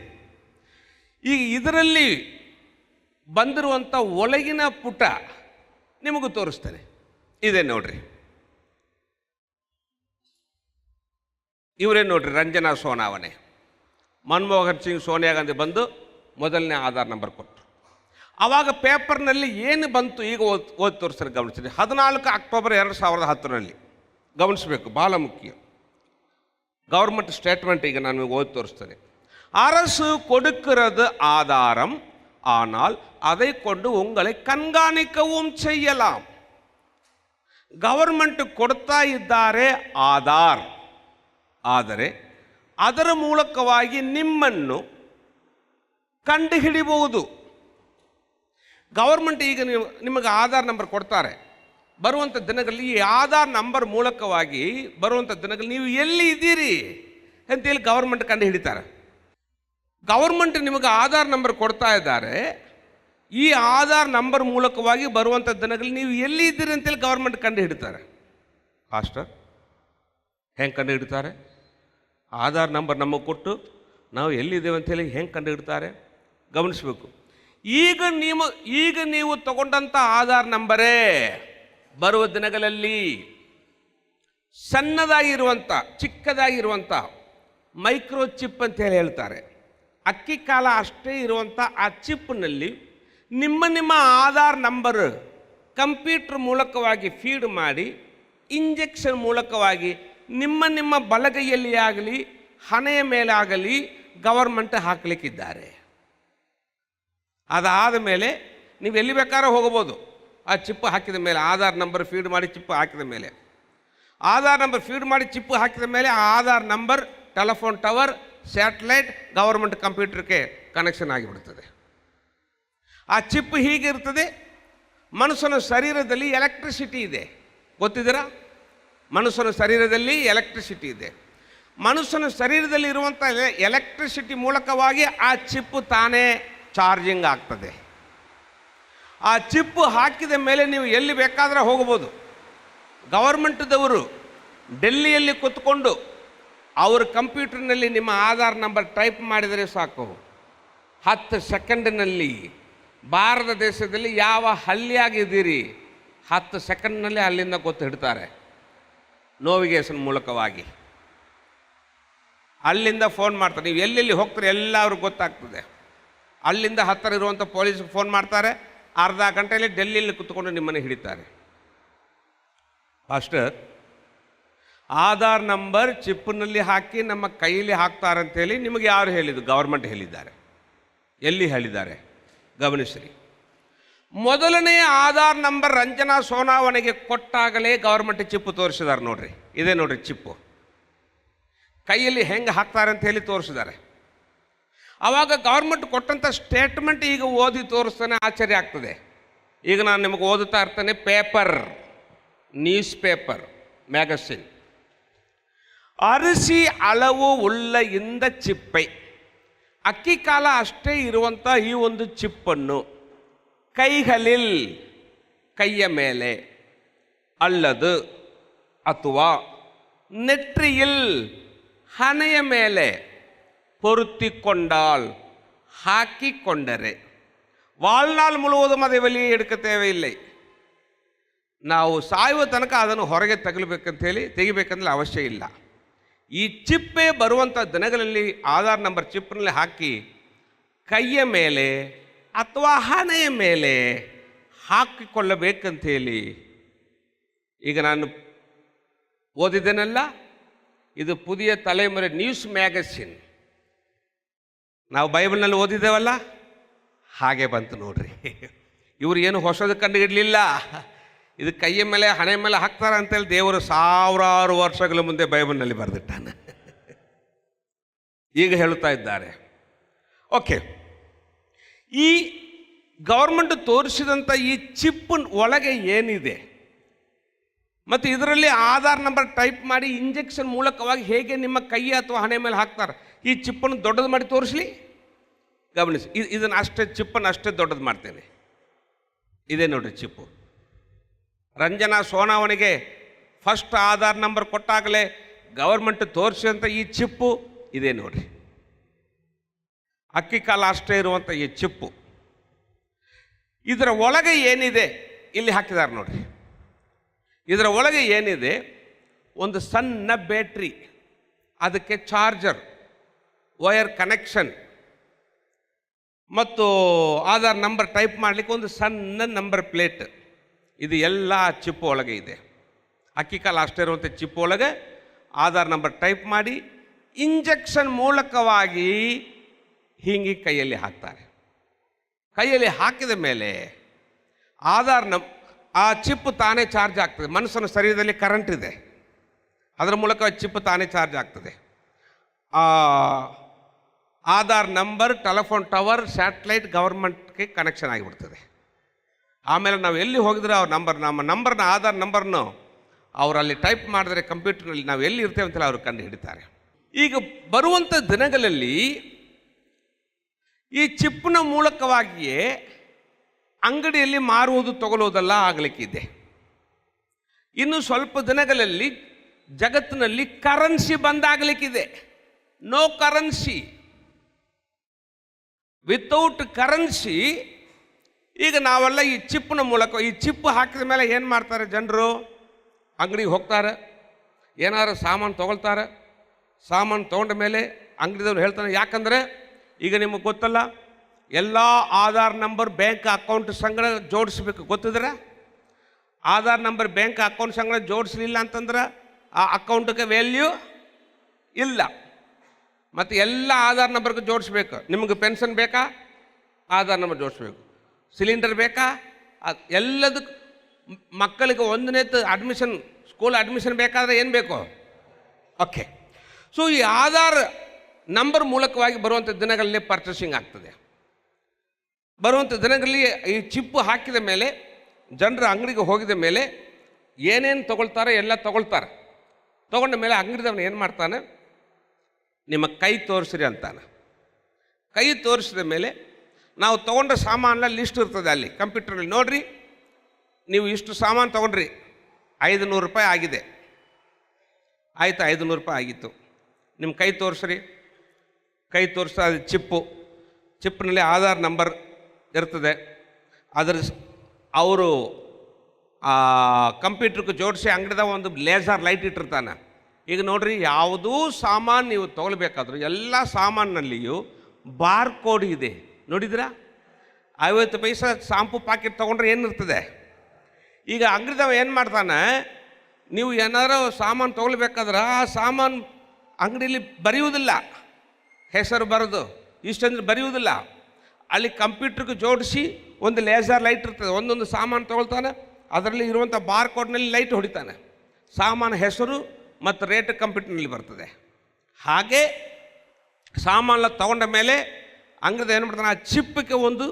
ಈಗ ಇದರಲ್ಲಿ ಬಂದಿರುವಂಥ ಒಳಗಿನ ಪುಟ ನಿಮಗೂ ತೋರಿಸ್ತೇನೆ. ಇದೆ ನೋಡ್ರಿ, ಇವರೇ ನೋಡ್ರಿ, ರಂಜನಾ ಸೋನಾವನೆ. ಮನಮೋಹನ್ ಸಿಂಗ್ ಸೋನಿಯಾ ಗಾಂಧಿ ಬಂದು ಮೊದಲನೇ ಆಧಾರ್ ನಂಬರ್ ಕೊಟ್ಟರು. ಆವಾಗ ಪೇಪರ್ನಲ್ಲಿ ಏನು ಬಂತು ಈಗ ಓದಿ ತೋರಿಸ್ತಾರೆ, ಗಮನಿಸಿದೆ. 14 ಅಕ್ಟೋಬರ್ 2010 ಗಮನಿಸಬೇಕು, ಬಹಳ ಮುಖ್ಯ. ಗವರ್ಮೆಂಟ್ ಸ್ಟೇಟ್ಮೆಂಟ್ ಈಗ ನಾನು ಓದಿ ತೋರಿಸ್ತೇನೆ. அரசு கொடுக்கிறது ஆதாரம், ஆனால் அதை கொண்டு உங்களை கண்காணிக்கவும் செய்யலாம். ಗವರ್ಮೆಂಟ್ ಕೊಡ್ತಾ ಇದ್ದಾರೆ ಆಧಾರ್, ಆದರೆ ಅದರ ಮೂಲಕವಾಗಿ ನಿಮ್ಮನ್ನು ಕಂಡುಹಿಡಿಬಹುದು. ಗವರ್ಮೆಂಟ್ ಈಗ ನಿಮಗೆ ಆಧಾರ್ ನಂಬರ್ ಕೊಡ್ತಾರೆ. ಬರುವಂಥ ದಿನಗಳಲ್ಲಿ ಈ ಆಧಾರ್ ನಂಬರ್ ಮೂಲಕವಾಗಿ ಬರುವಂಥ ದಿನಗಳಲ್ಲಿ ನೀವು ಎಲ್ಲಿ ಇದ್ದೀರಿ ಅಂತೇಳಿ ಗವರ್ಮೆಂಟ್ ಕಂಡು ಹಿಡಿತಾರೆ. ಗವರ್ಮೆಂಟ್ ನಿಮಗೆ ಆಧಾರ್ ನಂಬರ್ ಕೊಡ್ತಾ ಇದ್ದಾರೆ. ಈ ಆಧಾರ್ ನಂಬರ್ ಮೂಲಕವಾಗಿ ಬರುವಂಥ ದಿನಗಳಲ್ಲಿ ನೀವು ಎಲ್ಲಿ ಇದ್ದೀರಿ ಅಂತೇಳಿ ಗವರ್ಮೆಂಟ್ ಕಂಡು ಹಿಡಿತಾರೆ. ಪಾಸ್ಟರ್, ಹೆಂಗೆ ಕಂಡು ಹಿಡಿತಾರೆ? ಆಧಾರ್ ನಂಬರ್ ನಮಗೆ ಕೊಟ್ಟು ನಾವು ಎಲ್ಲಿದ್ದೇವೆ ಅಂಥೇಳಿ ಹೆಂಗೆ ಕಂಡು ಹಿಡ್ತಾರೆ? ಗಮನಿಸಬೇಕು. ಈಗ ನೀವು ತಗೊಂಡಂಥ ಆಧಾರ್ ನಂಬರೇ ಬರುವ ದಿನಗಳಲ್ಲಿ ಸಣ್ಣದಾಗಿರುವಂಥ, ಚಿಕ್ಕದಾಗಿರುವಂಥ ಮೈಕ್ರೋ ಚಿಪ್ ಅಂತ ಹೇಳಿ ಹೇಳ್ತಾರೆ. ಅಕ್ಕಿ ಕಾಲ ಅಷ್ಟೇ ಇರುವಂಥ ಆ ಚಿಪ್ನಲ್ಲಿ ನಿಮ್ಮ ಆಧಾರ್ ನಂಬರ್ ಕಂಪ್ಯೂಟರ್ ಮೂಲಕವಾಗಿ ಫೀಡ್ ಮಾಡಿ ಇಂಜೆಕ್ಷನ್ ಮೂಲಕವಾಗಿ ನಿಮ್ಮ ಬಲಗೈಯಲ್ಲಿ ಆಗಲಿ ಹಣೆಯ ಮೇಲೆ ಆಗಲಿ ಗವರ್ಮೆಂಟ್ ಹಾಕಲಿಕ್ಕಿದ್ದಾರೆ. ಅದಾದ ಮೇಲೆ ನೀವು ಎಲ್ಲಿ ಬೇಕಾದ್ರೂ ಹೋಗ್ಬೋದು. ಆ ಚಿಪ್ಪು ಹಾಕಿದ ಮೇಲೆ, ಆಧಾರ್ ನಂಬರ್ ಫೀಡ್ ಮಾಡಿ ಚಿಪ್ಪು ಹಾಕಿದ ಮೇಲೆ, ಆಧಾರ್ ನಂಬರ್ ಫೀಡ್ ಮಾಡಿ ಚಿಪ್ಪು ಹಾಕಿದ ಮೇಲೆ ಆ Aadhaar number telephone tower, satellite, government ಕಂಪ್ಯೂಟರ್ಗೆ ಕನೆಕ್ಷನ್ ಆಗಿಬಿಡ್ತದೆ. ಆ ಚಿಪ್ ಹೀಗಿರ್ತದೆ. ಮನುಷ್ಯನ ಶರೀರದಲ್ಲಿ ಎಲೆಕ್ಟ್ರಿಸಿಟಿ ಇದೆ, ಗೊತ್ತಿದ್ದೀರಾ? ಮನುಷ್ಯನ ಶರೀರದಲ್ಲಿ ಎಲೆಕ್ಟ್ರಿಸಿಟಿ ಇದೆ. ಮನುಷ್ಯನ ಶರೀರದಲ್ಲಿ ಇರುವಂಥ ಎಲೆಕ್ಟ್ರಿಸಿಟಿ ಮೂಲಕವಾಗಿ ಆ ಚಿಪ್ಪು ತಾನೇ ಚಾರ್ಜಿಂಗ್ ಆಗ್ತದೆ. ಆ ಚಿಪ್ಪು ಹಾಕಿದ ಮೇಲೆ ನೀವು ಎಲ್ಲಿ ಬೇಕಾದರೆ ಹೋಗ್ಬೋದು. ಗವರ್ಮೆಂಟ್ದವರು ಡೆಲ್ಲಿಯಲ್ಲಿ ಕೂತ್ಕೊಂಡು ಅವ್ರ ಕಂಪ್ಯೂಟರ್ನಲ್ಲಿ ನಿಮ್ಮ ಆಧಾರ್ ನಂಬರ್ ಟೈಪ್ ಮಾಡಿದರೆ ಸಾಕು, 10 ಸೆಕೆಂಡಿನಲ್ಲಿ ಭಾರತ ದೇಶದಲ್ಲಿ ಯಾವ ಹಳ್ಳಿಯಾಗಿದ್ದೀರಿ 10 ಸೆಕೆಂಡ್ನಲ್ಲಿ ಅಲ್ಲಿಂದ ಗೊತ್ತು ಹಿಡ್ತಾರೆ, ನೋವಿಗೇಷನ್ ಮೂಲಕವಾಗಿ. ಅಲ್ಲಿಂದ ಫೋನ್ ಮಾಡ್ತಾರೆ, ನೀವು ಎಲ್ಲೆಲ್ಲಿ ಹೋಗ್ತಾರೆ ಎಲ್ಲ ಅವ್ರಿಗೆ ಗೊತ್ತಾಗ್ತದೆ. ಅಲ್ಲಿಂದ ಹತ್ತಿರ ಇರುವಂಥ ಪೊಲೀಸ್ಗೆ ಫೋನ್ ಮಾಡ್ತಾರೆ, ಅರ್ಧ ಗಂಟೆಯಲ್ಲಿ ಡೆಲ್ಲಿಯಲ್ಲಿ ಕುತ್ಕೊಂಡು ನಿಮ್ಮನ್ನು ಹಿಡಿತಾರೆ. ಪಾಸ್ಟರ್, ಆಧಾರ್ ನಂಬರ್ ಚಿಪ್ನಲ್ಲಿ ಹಾಕಿ ನಮ್ಮ ಕೈಯಲ್ಲಿ ಹಾಕ್ತಾರೆ ಅಂತೇಳಿ ನಿಮಗೆ ಯಾರು ಹೇಳಿದ್ದು? ಗೌರ್ಮೆಂಟ್ ಹೇಳಿದ್ದಾರೆ. ಎಲ್ಲಿ ಹೇಳಿದ್ದಾರೆ ಗಮನಿಸ್ರಿ. ಮೊದಲನೆಯ ಆಧಾರ್ ನಂಬರ್ ರಂಜನಾ ಸೋನಾವಣಿಗೆ ಕೊಟ್ಟಾಗಲೇ ಗೌರ್ಮೆಂಟ್ ಚಿಪ್ಪು ತೋರಿಸಿದ್ದಾರೆ. ನೋಡ್ರಿ, ಇದೇ ನೋಡ್ರಿ ಚಿಪ್ಪು, ಕೈಯಲ್ಲಿ ಹೆಂಗೆ ಹಾಕ್ತಾರೆ ಅಂತ ಹೇಳಿ ತೋರಿಸಿದ್ದಾರೆ. ಆವಾಗ ಗೌರ್ಮೆಂಟ್ ಕೊಟ್ಟಂಥ ಸ್ಟೇಟ್ಮೆಂಟ್ ಈಗ ಓದಿ ತೋರಿಸ್ತಾನೆ ಆಶ್ಚರ್ಯ ಆಗ್ತದೆ. ಈಗ ನಾನು ನಿಮಗೆ ಓದುತ್ತಾ ಇರ್ತೇನೆ. Paper, news paper, magazine. ಅರಿಸಿ அளவு ಉಳ್ಳ ಇಂದ ಚಿಪ್ಪೈ, ಅಕ್ಕಿ ಕಾಲ ಅಷ್ಟೇ ಇರುವಂಥ ಈ ಒಂದು ಚಿಪ್ಪನ್ನು ಕೈகளில், ಕೈಯ ಮೇಲೆ, ಅಲ್ಲದು ಅಥವಾ ನೆற்றியில், ಹಣೆಯ ಮೇಲೆ, பொருத்திக்கொண்டால், ಹಾಕಿಕೊಂಡರೆ, வாழ்நாள் முழுவதும் அதை வெளியே எடுக்க தேவையில்லை. ನಾವು ಸಾಯುವ ತನಕ ಅದನ್ನು ಹೊರಗೆ ತೆಗಿಬೇಕಂದ್ರೆ ಅವಶ್ಯ ಇಲ್ಲ. ಈ ಚಿಪ್ಪೆ ಬರುವಂಥ ದಿನಗಳಲ್ಲಿ ಆಧಾರ್ ನಂಬರ್ ಚಿಪ್ನಲ್ಲಿ ಹಾಕಿ ಕೈಯ ಮೇಲೆ ಅಥವಾ ಹಣೆಯ ಮೇಲೆ ಹಾಕಿಕೊಳ್ಳಬೇಕಂತೇಳಿ ಈಗ ನಾನು ಓದಿದ್ದೇನಲ್ಲ, ಇದು ಪುದಿಯ ತಲೆಮರೆ ನ್ಯೂಸ್ ಮ್ಯಾಗಸಿನ್. ನಾವು ಬೈಬಲ್ನಲ್ಲಿ ಓದಿದ್ದೇವಲ್ಲ, ಹಾಗೆ ಬಂತು ನೋಡ್ರಿ. ಇವರು ಏನು ಹೊಸದು ಕಂಡುಹಿಡಲಿಲ್ಲ. ಇದು ಕೈಯ ಮೇಲೆ ಹಣೆ ಮೇಲೆ ಹಾಕ್ತಾರೆ ಅಂತೇಳಿ ದೇವರು ಸಾವಿರಾರು ವರ್ಷಗಳ ಮುಂದೆ ಬೈಬಲ್ನಲ್ಲಿ ಬರೆದಿಟ್ಟಾನೆ. ಈಗ ಹೇಳುತ್ತಾ ಇದ್ದಾರೆ. ಓಕೆ, ಈ ಗೌರ್ಮೆಂಟ್ ತೋರಿಸಿದಂಥ ಈ ಚಿಪ್ ಒಳಗೆ ಏನಿದೆ ಮತ್ತು ಇದರಲ್ಲಿ ಆಧಾರ್ ನಂಬರ್ ಟೈಪ್ ಮಾಡಿ ಇಂಜೆಕ್ಷನ್ ಮೂಲಕವಾಗಿ ಹೇಗೆ ನಿಮ್ಮ ಕೈ ಅಥವಾ ಹಣೆ ಮೇಲೆ ಹಾಕ್ತಾರೆ. ಈ ಚಿಪ್ಪನ್ನು ದೊಡ್ಡದು ಮಾಡಿ ತೋರಿಸಲಿ, ಗಮನಿಸಿ. ಇದನ್ನು ಅಷ್ಟೇ, ಚಿಪ್ಪನ್ನು ಅಷ್ಟೇ ದೊಡ್ಡದು ಮಾಡ್ತೇನೆ. ಇದೇ ನೋಡ್ರಿ ಚಿಪ್ಪು. ರಂಜನಾ ಸೋನಾವಣಿಗೆ ಫಸ್ಟ್ ಆಧಾರ್ ನಂಬರ್ ಕೊಟ್ಟಾಗಲೇ ಗವರ್ಮೆಂಟ್ ತೋರಿಸಿದಂಥ ಈ ಚಿಪ್ಪು ಇದೇ ನೋಡ್ರಿ. ಅಕ್ಕಿ ಕಾಲ ಅಷ್ಟೇ ಇರುವಂಥ ಈ ಚಿಪ್ಪು. ಇದರ ಒಳಗೆ ಏನಿದೆ ಇಲ್ಲಿ ಹಾಕಿದ್ದಾರೆ ನೋಡ್ರಿ. ಇದರ ಒಳಗೆ ಏನಿದೆ, ಒಂದು ಸಣ್ಣ ಬ್ಯಾಟ್ರಿ, ಅದಕ್ಕೆ ಚಾರ್ಜರ್, ವೈರ್ ಕನೆಕ್ಷನ್ ಮತ್ತು ಆಧಾರ್ ನಂಬರ್ ಟೈಪ್ ಮಾಡಲಿಕ್ಕೆ ಒಂದು ಸಣ್ಣ ನಂಬರ್ ಪ್ಲೇಟ್. ಇದು ಎಲ್ಲ ಚಿಪ್ ಒಳಗೆ ಇದೆ. ಅಕ್ಕಿ ಕಾಲ ಅಷ್ಟೇ ಇರುವಂಥ ಚಿಪ್ ಒಳಗೆ ಆಧಾರ್ ನಂಬರ್ ಟೈಪ್ ಮಾಡಿ ಇಂಜೆಕ್ಷನ್ ಮೂಲಕವಾಗಿ ಹೀಗೆ ಕೈಯಲ್ಲಿ ಹಾಕ್ತಾರೆ. ಕೈಯಲ್ಲಿ ಹಾಕಿದ ಮೇಲೆ ಆ ಚಿಪ್ ತಾನೇ ಚಾರ್ಜ್ ಆಗ್ತದೆ. ಮನುಷ್ಯನ ಶರೀರದಲ್ಲಿ ಕರೆಂಟ್ ಇದೆ, ಅದರ ಮೂಲಕ ಚಿಪ್ ತಾನೇ ಚಾರ್ಜ್ ಆಗ್ತದೆ. Aadhaar number telephone tower, satellite, ಗವರ್ಮೆಂಟ್ಗೆ ಕನೆಕ್ಷನ್ ಆಗಿಬಿಡ್ತದೆ. ಆಮೇಲೆ ನಾವು ಎಲ್ಲಿ ಹೋಗಿದ್ರೆ ಅವ್ರ ನಮ್ಮ ನಂಬರ್ನ, ಆಧಾರ್ ನಂಬರ್ನು ಅವರಲ್ಲಿ ಟೈಪ್ ಮಾಡಿದ್ರೆ ಕಂಪ್ಯೂಟರ್ನಲ್ಲಿ ನಾವು ಎಲ್ಲಿ ಇರ್ತೇವೆ ಅಂತೇಳಿ ಅವರು ಕಂಡು ಹಿಡಿತಾರೆ. ಈಗ ಬರುವಂಥ ದಿನಗಳಲ್ಲಿ ಈ ಚಿಪ್ನ ಮೂಲಕವಾಗಿಯೇ ಅಂಗಡಿಯಲ್ಲಿ ಮಾರುವುದು ತಗೊಳ್ಳುವುದೆಲ್ಲ ಆಗಲಿಕ್ಕಿದೆ. ಇನ್ನು ಸ್ವಲ್ಪ ದಿನಗಳಲ್ಲಿ ಜಗತ್ತಿನಲ್ಲಿ ಕರೆನ್ಸಿ ಬಂದಾಗಲಿಕ್ಕಿದೆ. No currency, without currency. ಈಗ ನಾವೆಲ್ಲ ಈ ಚಿಪ್ನ ಮೂಲಕ, ಈ ಚಿಪ್ ಹಾಕಿದ ಮೇಲೆ ಏನು ಮಾಡ್ತಾರೆ ಜನರು? ಅಂಗಡಿಗೆ ಹೋಗ್ತಾರೆ, ಏನಾದ್ರು ಸಾಮಾನು ತೊಗೊಳ್ತಾರೆ. ಸಾಮಾನು ತೊಗೊಂಡ ಮೇಲೆ ಅಂಗಡಿದವ್ರು ಹೇಳ್ತಾನೆ, ಯಾಕಂದರೆ ಈಗ ನಿಮಗೆ ಗೊತ್ತಲ್ಲ, ಎಲ್ಲ ಆಧಾರ್ ನಂಬರ್ ಬ್ಯಾಂಕ್ ಅಕೌಂಟ್ ಸಂಗಡ ಜೋಡಿಸ್ಬೇಕು. ಗೊತ್ತಿದ್ರೆ ಆಧಾರ್ ನಂಬರ್ ಬ್ಯಾಂಕ್ ಅಕೌಂಟ್ ಸಂಗಡ ಜೋಡಿಸಲಿಲ್ಲ ಅಂತಂದ್ರೆ ಆ ಅಕೌಂಟ್ಗೆ ವ್ಯಾಲ್ಯೂ ಇಲ್ಲ. ಮತ್ತು ಎಲ್ಲ ಆಧಾರ್ ನಂಬರ್ಗೆ ಜೋಡಿಸ್ಬೇಕು. ನಿಮಗೆ ಪೆನ್ಷನ್ ಬೇಕಾ? ಆಧಾರ್ ನಂಬರ್ ಜೋಡಿಸ್ಬೇಕು. ಸಿಲಿಂಡರ್ ಬೇಕಾ? ಎಲ್ಲದಕ್ಕೆ. ಮಕ್ಕಳಿಗೆ 1ನೇದು ಅಡ್ಮಿಷನ್, ಸ್ಕೂಲ್ ಅಡ್ಮಿಷನ್ ಬೇಕಾದರೆ ಏನು ಬೇಕು? ಓಕೆ. ಸೊ ಈ ಆಧಾರ್ ನಂಬರ್ ಮೂಲಕವಾಗಿ ಬರುವಂಥ ದಿನಗಳಲ್ಲಿ ಪರ್ಚೇಸಿಂಗ್ ಆಗ್ತದೆ. ಬರುವಂಥ ದಿನಗಳಲ್ಲಿ ಈ ಚಿಪ್ಪು ಹಾಕಿದ ಮೇಲೆ ಜನರು ಅಂಗಡಿಗೆ ಹೋಗಿದ ಮೇಲೆ ಏನೇನು ತೊಗೊಳ್ತಾರೆ ಎಲ್ಲ ತೊಗೊಳ್ತಾರೆ. ತೊಗೊಂಡ ಮೇಲೆ ಅಂಗಡಿದವನು ಏನು ಮಾಡ್ತಾನೆ, ನಿಮ್ಮ ಕೈ ತೋರಿಸ್ರಿ ಅಂತಾನೆ. ಕೈ ತೋರಿಸಿದ ಮೇಲೆ ನಾವು ತೊಗೊಂಡ ಸಾಮಾನೆಲ್ಲ ಲಿಸ್ಟ್ ಇರ್ತದೆ ಅಲ್ಲಿ ಕಂಪ್ಯೂಟರ್ನಲ್ಲಿ. ನೋಡಿರಿ, ನೀವು ಇಷ್ಟು ಸಾಮಾನು ತೊಗೊಂಡ್ರಿ, 500 ರೂಪಾಯಿ ಆಗಿದೆ. ಆಯಿತು, 500 ರೂಪಾಯಿ ಆಗಿತ್ತು. ನಿಮ್ಮ ಕೈ ತೋರಿಸ್ರಿ. ಕೈ ತೋರಿಸ್ತಾ ಅದು ಚಿಪ್ನಲ್ಲಿ ಆಧಾರ್ ನಂಬರ್ ಇರ್ತದೆ. ಅದರ ಅವರು ಕಂಪ್ಯೂಟ್ರಿಗೆ ಜೋಡಿಸಿ ಅಂಗಡಿದಾಗ ಒಂದು ಲೇಸರ್ ಲೈಟ್ ಇಟ್ಟಿರ್ತಾನೆ. ಈಗ ನೋಡ್ರಿ, ಯಾವುದೂ ಸಾಮಾನು ನೀವು ತೊಗೊಳ್ಬೇಕಾದ್ರೂ ಎಲ್ಲ ಸಾಮಾನಿನಲ್ಲಿಯೂ ಬಾರ್ ಕೋಡ್ ಇದೆ. ನೋಡಿದ್ರಾ? 50 ಪೈಸೆ ಶಾಂಪು ಪ್ಯಾಕೆಟ್ ತೊಗೊಂಡ್ರೆ ಏನಿರ್ತದೆ? ಈಗ ಅಂಗಡಿದವ ಏನು ಮಾಡ್ತಾನೆ, ನೀವು ಏನಾರು ಸಾಮಾನು ತೊಗೊಳ್ಬೇಕಾದ್ರೆ ಆ ಸಾಮಾನು ಅಂಗಡಿಯಲ್ಲಿ ಬರೆಯುವುದಿಲ್ಲ, ಹೆಸರು ಬರೆದು ಇಷ್ಟಂದ್ರೆ ಬರೆಯುವುದಿಲ್ಲ. ಅಲ್ಲಿ ಕಂಪ್ಯೂಟ್ರಿಗೆ ಜೋಡಿಸಿ ಒಂದು ಲೇಸರ್ ಲೈಟ್ ಇರ್ತದೆ. ಒಂದೊಂದು ಸಾಮಾನು ತೊಗೊಳ್ತಾನೆ, ಅದರಲ್ಲಿ ಇರುವಂಥ ಬಾರ್ ಕೋಡ್ನಲ್ಲಿ ಲೈಟ್ ಹೊಡಿತಾನೆ, ಸಾಮಾನು ಹೆಸರು ಮತ್ತು ರೇಟ್ ಕಂಪ್ಯೂಟರ್ನಲ್ಲಿ ಬರ್ತದೆ. ಹಾಗೆ ಸಾಮಾನೆಲ್ಲ ತೊಗೊಂಡ ಮೇಲೆ ಅಂಗಡಿದ ಏನು ಮಾಡ್ತಾನೆ, ಆ ಚಿಪ್ಪಿಗೆ ಒಂದು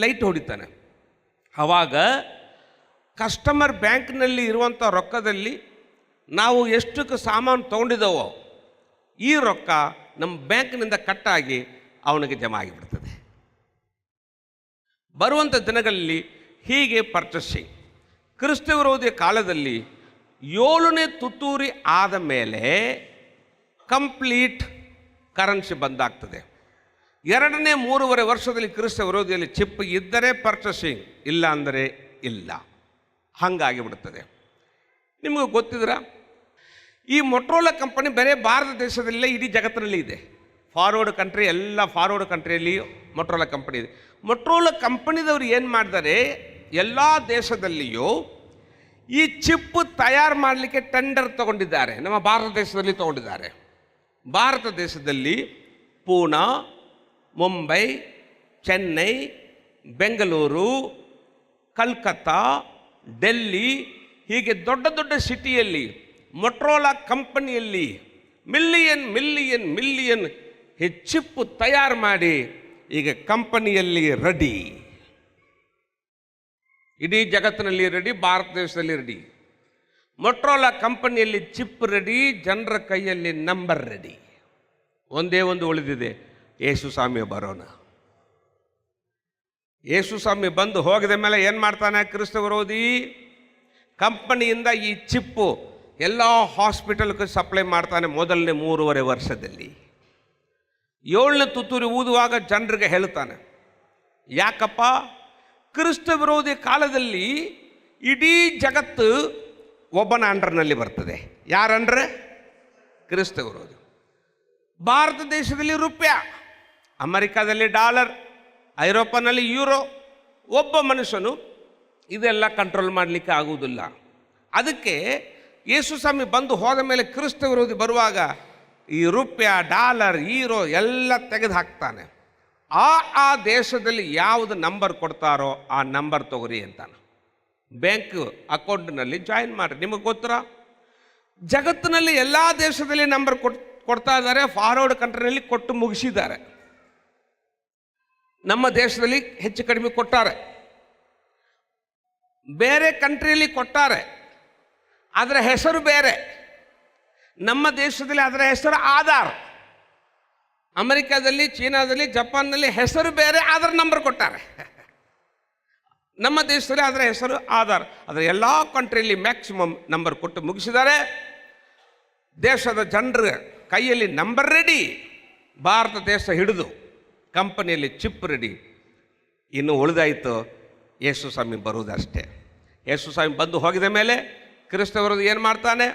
ಲೈಟ್ ಹೊಡಿತಾನೆ. ಆವಾಗ ಕಸ್ಟಮರ್ ಬ್ಯಾಂಕ್ನಲ್ಲಿ ಇರುವಂಥ ರೊಕ್ಕದಲ್ಲಿ ನಾವು ಎಷ್ಟಕ್ಕೆ ಸಾಮಾನು ತೊಗೊಂಡಿದ್ದೇವೋ ಈ ರೊಕ್ಕ ನಮ್ಮ ಬ್ಯಾಂಕ್ನಿಂದ ಕಟ್ಟಾಗಿ ಅವನಿಗೆ ಜಮಾ ಆಗಿಬಿಡ್ತದೆ. ಬರುವಂಥ ದಿನಗಳಲ್ಲಿ ಹೀಗೆ ಪರ್ಚೇಸಿಂಗ್. ಕ್ರಿಸ್ತ ವಿರೋಧಿ ಕಾಲದಲ್ಲಿ 7ನೇ ತುತ್ತೂರಿ ಆದ ಮೇಲೆ ಕಂಪ್ಲೀಟ್ ಕರೆನ್ಸಿ ಬಂದಾಗ್ತದೆ. 2ನೇ 3.5 ವರ್ಷದಲ್ಲಿ ಕ್ರಿಸ್ತ ವಿರೋಧಿಯಲ್ಲಿ ಚಿಪ್ ಇದ್ದರೆ ಪರ್ಚೇಸಿಂಗ್, ಇಲ್ಲ ಅಂದರೆ ಇಲ್ಲ, ಹಾಗಾಗಿಬಿಡ್ತದೆ. ನಿಮಗೆ ಗೊತ್ತಿದ್ರ, ಈ ಮೊಟ್ರೋಲಾ ಕಂಪನಿ ಬೇರೆ ಭಾರತ ದೇಶದಲ್ಲೇ ಇಡೀ ಜಗತ್ತಿನಲ್ಲಿ ಇದೆ. ಫಾರ್ವರ್ಡ್ ಕಂಟ್ರಿ, ಎಲ್ಲ ಫಾರ್ವರ್ಡ್ ಕಂಟ್ರಿಯಲ್ಲಿ ಮೊಟ್ರೋಲಾ ಕಂಪನಿ ಇದೆ. ಮೊಟ್ರೋಲಾ ಕಂಪನಿದವರು ಏನು ಮಾಡಿದ್ದಾರೆ, ಎಲ್ಲ ದೇಶದಲ್ಲಿಯೂ ಈ ಚಿಪ್ ತಯಾರು ಮಾಡಲಿಕ್ಕೆ ಟೆಂಡರ್ ತಗೊಂಡಿದ್ದಾರೆ. ನಮ್ಮ ಭಾರತ ದೇಶದಲ್ಲಿ ತಗೊಂಡಿದ್ದಾರೆ. ಭಾರತ ದೇಶದಲ್ಲಿ ಪೂನಾ, ಮುಂಬೈ, ಚೆನ್ನೈ, ಬೆಂಗಳೂರು, ಕಲ್ಕತ್ತಾ, ಡೆಲ್ಲಿ, ಹೀಗೆ ದೊಡ್ಡ ದೊಡ್ಡ ಸಿಟಿಯಲ್ಲಿ ಮೊಟ್ರೋಲಾ ಕಂಪನಿಯಲ್ಲಿ ಮಿಲಿಯನ್ ಚಿಪ್ಪು ತಯಾರು ಮಾಡಿ ಈಗ ಕಂಪನಿಯಲ್ಲಿ ರೆಡಿ, ಇಡೀ ಜಗತ್ತಿನಲ್ಲಿ ರೆಡಿ, ಭಾರತ ದೇಶದಲ್ಲಿ ರೆಡಿ. ಮೊಟ್ರೋಲಾ ಕಂಪನಿಯಲ್ಲಿ ಚಿಪ್ ರೆಡಿ, ಜನರ ಕೈಯಲ್ಲಿ ನಂಬರ್ ರೆಡಿ. ಒಂದೇ ಒಂದು ಉಳಿದಿದೆ, ಯೇಸುಸ್ವಾಮಿ ಬರೋಣ. ಯೇಸುಸ್ವಾಮಿ ಬಂದು ಹೋಗಿದ ಮೇಲೆ ಏನು ಮಾಡ್ತಾನೆ ಕ್ರಿಸ್ತ ವಿರೋಧಿ? ಕಂಪನಿಯಿಂದ ಈ ಚಿಪ್ಪು ಎಲ್ಲ ಹಾಸ್ಪಿಟಲ್ಗೆ ಸಪ್ಲೈ ಮಾಡ್ತಾನೆ. ಮೊದಲನೇ 3.5 ವರ್ಷದಲ್ಲಿ 7ನೇ ತುತ್ತೂರಿ ಊದುವಾಗ ಜನರಿಗೆ ಹೇಳ್ತಾನೆ. ಯಾಕಪ್ಪ? ಕ್ರಿಸ್ತ ವಿರೋಧಿ ಕಾಲದಲ್ಲಿ ಇಡೀ ಜಗತ್ತು ಒಬ್ಬನ ಅಂಡರ್ನಲ್ಲಿ ಬರ್ತದೆ. ಯಾರ ಅಂಡ್ರೆ? ಕ್ರಿಸ್ತ ವಿರೋಧಿ. ಭಾರತ ದೇಶದಲ್ಲಿ ರೂಪಾಯಿ, ಅಮೆರಿಕಾದಲ್ಲಿ ಡಾಲರ್, ಐರೋಪಾನಲ್ಲಿ ಯೂರೋ. ಒಬ್ಬ ಮನುಷ್ಯನು ಇದೆಲ್ಲ ಕಂಟ್ರೋಲ್ ಮಾಡಲಿಕ್ಕೆ ಆಗುವುದಿಲ್ಲ. ಅದಕ್ಕೆ ಯೇಸುಸ್ವಾಮಿ ಬಂದು ಹೋದ ಮೇಲೆ ಕ್ರಿಸ್ತ ವಿರೋಧಿ ಬರುವಾಗ ಈ ರೂಪಾಯಿ, ಡಾಲರ್, ಯೂರೋ ಎಲ್ಲ ತೆಗೆದು ಹಾಕ್ತಾನೆ. ಆ ದೇಶದಲ್ಲಿ ಯಾವುದು ನಂಬರ್ ಕೊಡ್ತಾರೋ ಆ ನಂಬರ್ ತಗೋರಿ ಅಂತಾನೆ. ಬ್ಯಾಂಕ್ ಅಕೌಂಟ್ನಲ್ಲಿ ಜಾಯಿನ್ ಮಾಡಿರಿ. ನಿಮಗೆ ಗೊತ್ತರ, ಜಗತ್ತಿನಲ್ಲಿ ಎಲ್ಲ ದೇಶದಲ್ಲಿ ನಂಬರ್ ಕೊಡ್ತಾ ಇದ್ದಾರೆ. ಫಾರ್ವರ್ಡ್ ಕಂಟ್ರಿನಲ್ಲಿ ಕೊಟ್ಟು ಮುಗಿಸಿದ್ದಾರೆ. ನಮ್ಮ ದೇಶದಲ್ಲಿ ಹೆಚ್ಚು ಕಡಿಮೆ ಕೊಟ್ಟಾರೆ, ಬೇರೆ ಕಂಟ್ರಿಯಲ್ಲಿ ಕೊಟ್ಟಾರೆ, ಅದರ ಹೆಸರು ಬೇರೆ. ನಮ್ಮ ದೇಶದಲ್ಲಿ ಅದರ ಹೆಸರು ಆಧಾರ್. ಅಮೆರಿಕಾದಲ್ಲಿ, ಚೀನಾದಲ್ಲಿ, ಜಪಾನ್ನಲ್ಲಿ ಹೆಸರು ಬೇರೆ, ಅದರ ನಂಬರ್ ಕೊಟ್ಟಾರೆ. ನಮ್ಮ ದೇಶದಲ್ಲಿ ಅದರ ಹೆಸರು ಆಧಾರ್. ಅದರ ಎಲ್ಲ ಕಂಟ್ರಿಯಲ್ಲಿ ಮ್ಯಾಕ್ಸಿಮಮ್ ನಂಬರ್ ಕೊಟ್ಟು ಮುಗಿಸಿದ್ದಾರೆ. ದೇಶದ ಜನರ ಕೈಯಲ್ಲಿ ನಂಬರ್ ರೆಡಿ. ಭಾರತ ದೇಶ ಹಿಡಿದು ಕಂಪನಿಯಲ್ಲಿ ಚಿಪ್ ರೆಡಿ. ಇನ್ನು ಉಳಿದಾಯಿತು ಯೇಸುಸ್ವಾಮಿ ಬರುವುದಷ್ಟೇ. ಯೇಸುಸ್ವಾಮಿ ಬಂದು ಹೋಗಿದ ಮೇಲೆ ಕ್ರಿಸ್ತ ವಿರೋಧಿ ಏನು ಮಾಡ್ತಾನೆ?